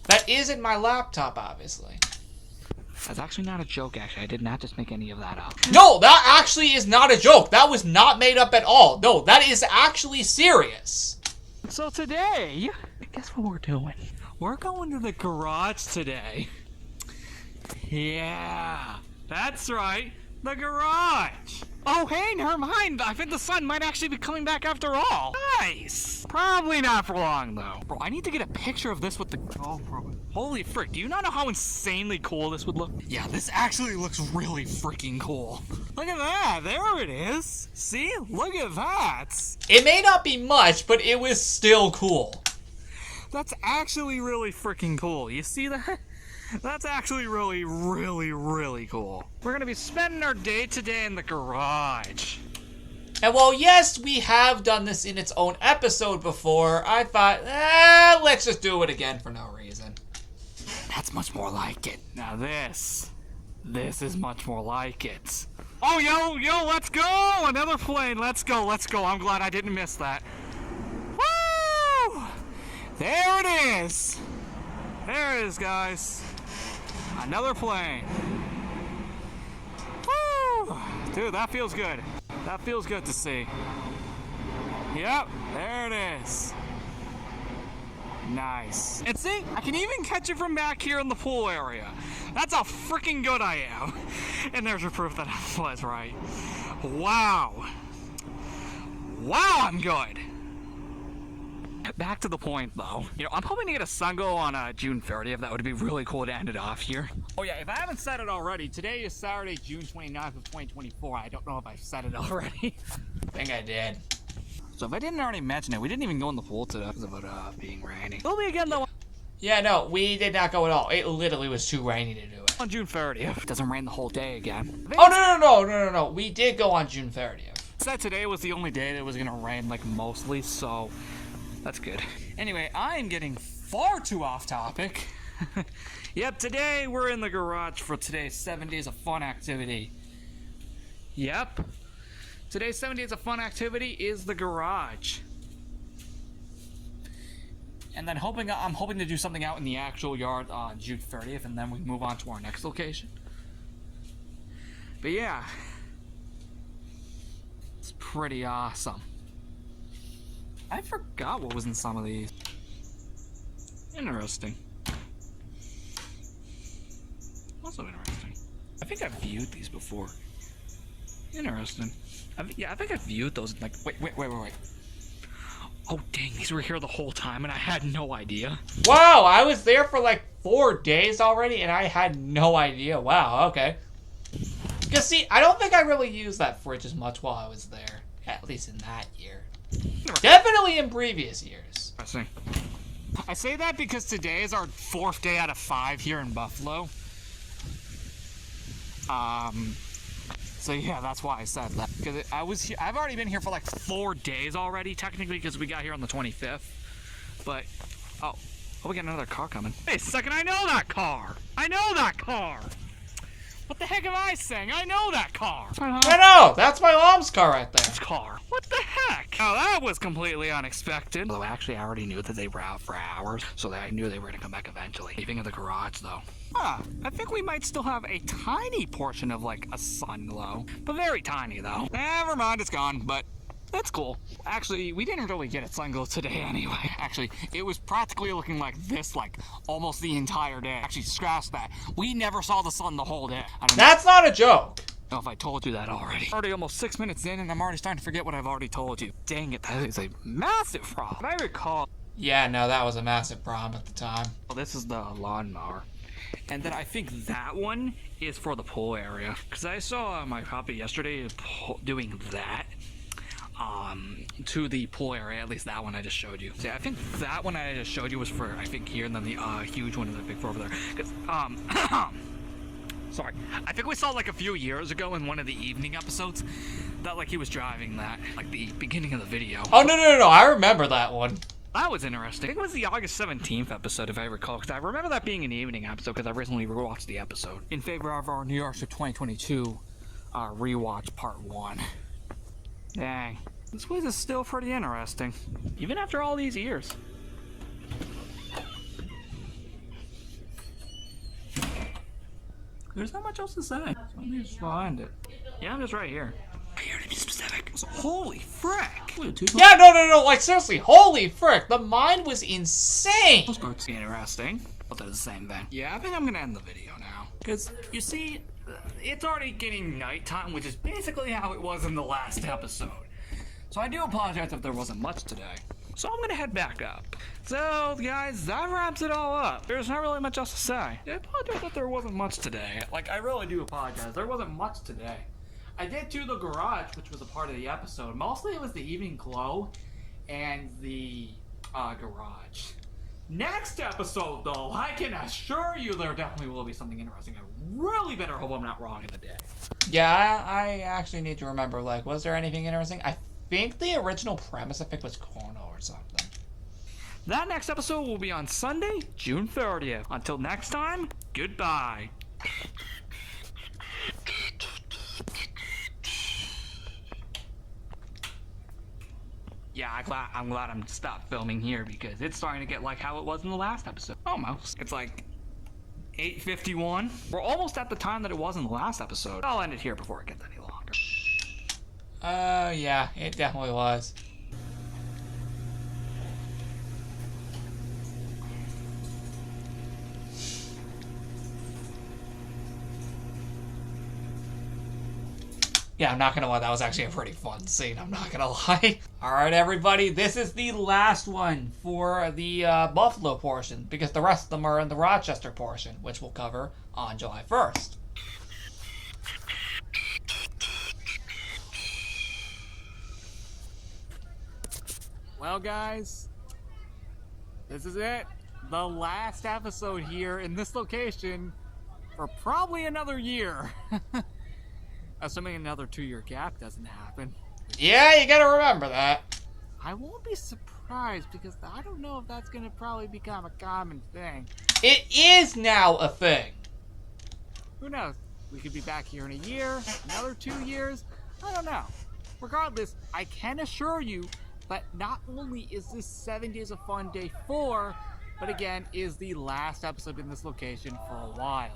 That isn't my laptop, obviously. That's actually not a joke, actually. I did not just make any of that up. No, that actually is not a joke. That was not made up at all. No, that is actually serious. So today, guess what we're doing? We're going to the garage today. Yeah, that's right, the garage. Oh, hey, never mind. I think the sun might actually be coming back after all. Nice. Probably not for long, though. Bro, I need to get a picture of this with the GoPro. Holy frick, do you not know how insanely cool this would look? Yeah, this actually looks really freaking cool. Look at that, there it is. See, look at that. It may not be much, but it was still cool. That's actually really freaking cool. You see that? That's actually really, really, really cool. We're gonna be spending our day today in the garage. And while yes, we have done this in its own episode before, I thought, let's just do it again for no reason. That's much more like it. Now this This is much more like it. Oh, yo, let's go! Another plane, let's go. I'm glad I didn't miss that. Woo! There it is. There it is, guys. Another plane. Woo! Dude, that feels good. That feels good to see. Yep, there it is. Nice. And see, I can even catch it from back here in the pool area. That's how freaking good I am. And there's your proof that I was right. Wow. Wow, I'm good. Back to the point, though. You know, I'm hoping to get a Sungo on June 30th. That would be really cool to end it off here. Oh yeah, if I haven't said it already, today is Saturday, June 29th of 2024. I don't know if I've said it already. I think I did. So if I didn't already mention it, we didn't even go in the pool today because of it being rainy. Will be again, though. Yeah, no, we did not go at all. It literally was too rainy to do it. On June 30th. It doesn't rain the whole day again. Oh, no. We did go on June 30th. Said today was the only day that it was going to rain, like, mostly, so that's good. Anyway, I am getting far too off topic. Yep, today we're in the garage for today's 7 days of fun activity. Yep. Today's 7 days of fun activity is the garage. And then I'm hoping to do something out in the actual yard on June 30th, and then we move on to our next location. But yeah, it's pretty awesome. I forgot what was in some of these. Interesting. Also interesting. I think I've viewed these before. Interesting. I think I've viewed those. Like, wait. Oh, dang, these were here the whole time, and I had no idea. Wow, I was there for like 4 days already, and I had no idea. Wow, okay. Because, see, I don't think I really used that fridge as much while I was there. At least in that year. Definitely in previous years. I say that because today is our 4th day out of 5 here in Buffalo. So yeah, that's why I said that. Because I've already been here for like 4 days already, technically, because we got here on the 25th. But, oh, we got another car coming. Wait a second, I know that car! What the heck am I saying? I know that car! I know! That's my mom's car right there. Car. What the heck? Oh, that was completely unexpected. Although actually I already knew that they were out for hours, so that I knew they were gonna come back eventually. Leaving in the garage though. I think we might still have a tiny portion of like a sun glow. But very tiny though. Never mind, it's gone, but that's cool. Actually, we didn't really get a sun glow today anyway. Actually, it was practically looking like this, like, almost the entire day. Actually, scratch that. We never saw the sun the whole day. That's not a joke. I don't know if I told you that already. Already almost 6 minutes in, and I'm already starting to forget what I've already told you. Dang it, that is a massive problem. I recall. Yeah, no, that was a massive problem at the time. Well, this is the lawnmower. And then I think that one is for the pool area. Because I saw my puppy yesterday doing that. To the pool area, at least that one I just showed you. See, I think that one I just showed you was for, I think, here, and then the huge one is the big four over there. Cause, sorry. I think we saw like a few years ago in one of the evening episodes that like he was driving that, like the beginning of the video. Oh, no, I remember that one. That was interesting. I think it was the August 17th episode, if I recall, because I remember that being an evening episode because I recently rewatched the episode. In favor of our New York Trip 2022 rewatch part 1. Dang. This place is still pretty interesting, even after all these years. There's not much else to say. Let me just find it. Yeah, I'm just right here. Here to be specific. So, holy frick! Yeah, no, like seriously, holy frick, the mine was insane! It's interesting. But they're the same thing. Yeah, I think I'm gonna end the video now. Because, you see, it's already getting nighttime, which is basically how it was in the last episode. So I do apologize if there wasn't much today. So I'm gonna head back up. So, guys, that wraps it all up. There's not really much else to say. I apologize that there wasn't much today. Like, I really do apologize. There wasn't much today. I did do the garage, which was a part of the episode. Mostly it was the evening glow and the garage. Next episode, though, I can assure you there definitely will be something interesting. I really better hope I'm not wrong in the day. Yeah, I actually need to remember, like, was there anything interesting? I think the original premise, I think, was Corno or something. That next episode will be on Sunday, June 30th. Until next time, goodbye. Yeah, I'm glad I'm stopped filming here because it's starting to get like how it was in the last episode. Almost. It's like 8:51. We're almost at the time that it was in the last episode. I'll end it here before it gets any longer. Yeah, it definitely was. Yeah, I'm not gonna lie, that was actually a pretty fun scene, I'm not gonna lie. Alright everybody, this is the last one for the Buffalo portion, because the rest of them are in the Rochester portion, which we'll cover on July 1st. Well, guys, this is it. The last episode here in this location for probably another year. Assuming another 2-year gap doesn't happen. Yeah, you gotta remember that. I won't be surprised because I don't know if that's gonna probably become a common thing. It is now a thing. Who knows? We could be back here in a year, another 2 years. I don't know. Regardless, I can assure you that not only is this 7 Days of Fun Day 4, but again, is the last episode in this location for a while.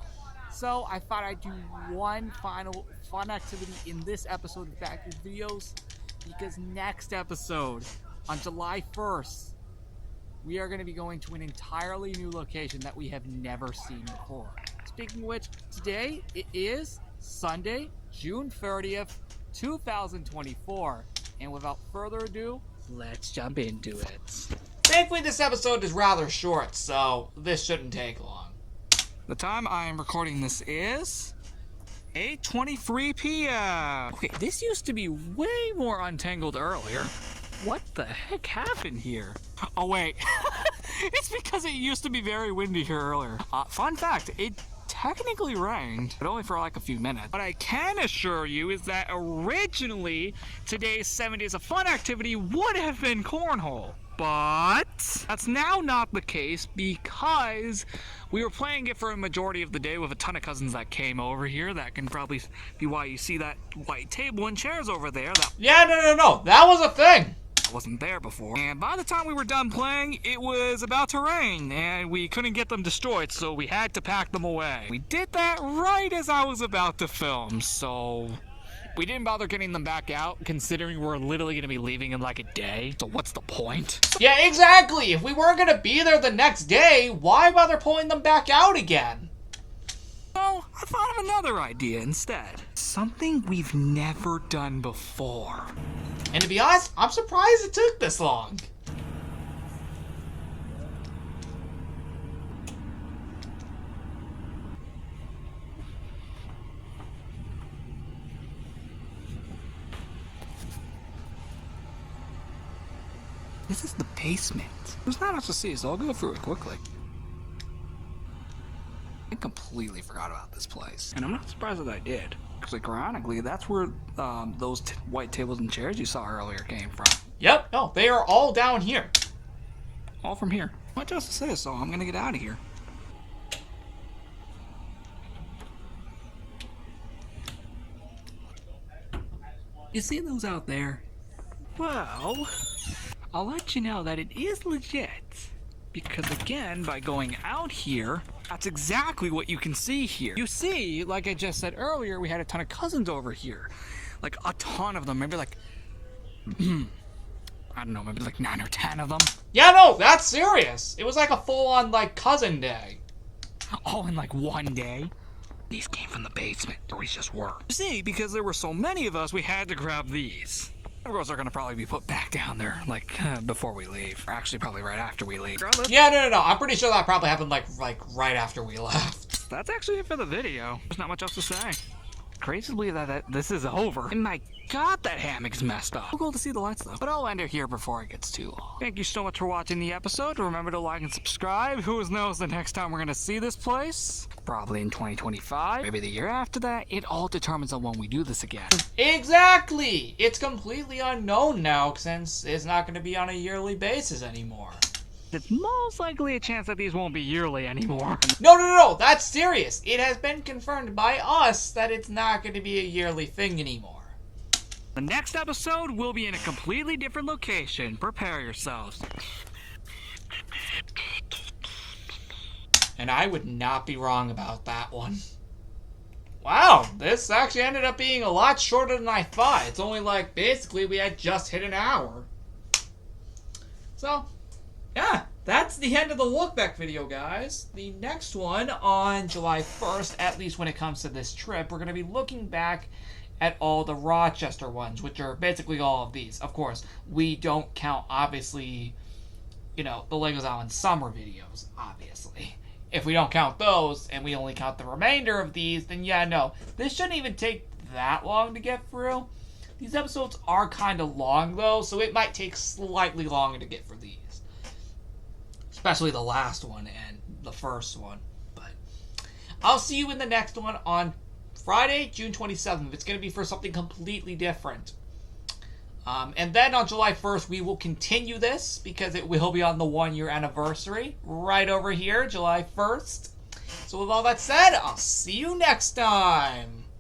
So I thought I'd do one final fun activity in this episode of Backyard Videos, because next episode, on July 1st, we are going to be going to an entirely new location that we have never seen before. Speaking of which, today it is Sunday, June 30th, 2024. And without further ado, let's jump into it. Thankfully, this episode is rather short, so this shouldn't take long. The time I am recording this is 8:23 p.m. Okay, this used to be way more untangled earlier. What the heck happened here? Oh wait, it's because it used to be very windy here earlier. Fun fact, it technically rained, but only for like a few minutes. What I can assure you is that originally today's 7 Days of Fun activity would have been cornhole. But that's now not the case because we were playing it for a majority of the day with a ton of cousins that came over here. That can probably be why you see that white table and chairs over there. Yeah, no, that was a thing. Wasn't there before. And by the time we were done playing, it was about to rain and we couldn't get them destroyed, so we had to pack them away. We did that right as I was about to film, so we didn't bother getting them back out, considering we're literally going to be leaving in like a day. So what's the point? Yeah, exactly. If we weren't going to be there the next day, why bother pulling them back out again? So I thought of another idea instead. Something we've never done before. And to be honest, I'm surprised it took this long. This is the basement. There's not much to see, so I'll go through it quickly. I completely forgot about this place. And I'm not surprised that I did. Because, like, ironically, that's where those white tables and chairs you saw earlier came from. Yep, no, they are all down here. All from here. What Justice says, so I'm gonna get out of here. You see those out there? Well, I'll let you know that it is legit. Because again, by going out here, that's exactly what you can see here. You see, like I just said earlier, we had a ton of cousins over here. Like a ton of them, maybe like, I don't know, maybe like 9 or 10 of them. Yeah, no, that's serious. It was like a full-on, like, cousin day. All in like one day. These came from the basement, where we just were. You see, because there were so many of us, we had to grab these. Of course, they're gonna probably be put back down there, like, before we leave. Or actually, probably right after we leave. Yeah, no, I'm pretty sure that probably happened, like right after we left. That's actually it for the video. There's not much else to say. Crazy to believe that this is over. And my god, that hammock's messed up. We'll go to see the lights, though. But I'll end it here before it gets too long. Thank you so much for watching the episode. Remember to like and subscribe. Who knows the next time we're gonna see this place? Probably in 2025. Maybe the year after that. It all determines on when we do this again. Exactly! It's completely unknown now since it's not going to be on a yearly basis anymore. There's most likely a chance that these won't be yearly anymore. No, that's serious. It has been confirmed by us that it's not going to be a yearly thing anymore. The next episode will be in a completely different location. Prepare yourselves. And I would not be wrong about that one. Wow, this actually ended up being a lot shorter than I thought. It's only like, basically, we had just hit an hour. So, yeah, that's the end of the look back video, guys. The next one on July 1st, at least when it comes to this trip, we're going to be looking back at all the Rochester ones, which are basically all of these. Of course, we don't count, obviously, you know, the Legos Island summer videos, obviously. If we don't count those, and we only count the remainder of these, then yeah, no. This shouldn't even take that long to get through. These episodes are kind of long, though, so it might take slightly longer to get through these. Especially the last one and the first one. But I'll see you in the next one on Friday, June 27th. It's going to be for something completely different. And then on July 1st, we will continue this because it will be on the 1-year anniversary right over here, July 1st. So with all that said, I'll see you next time.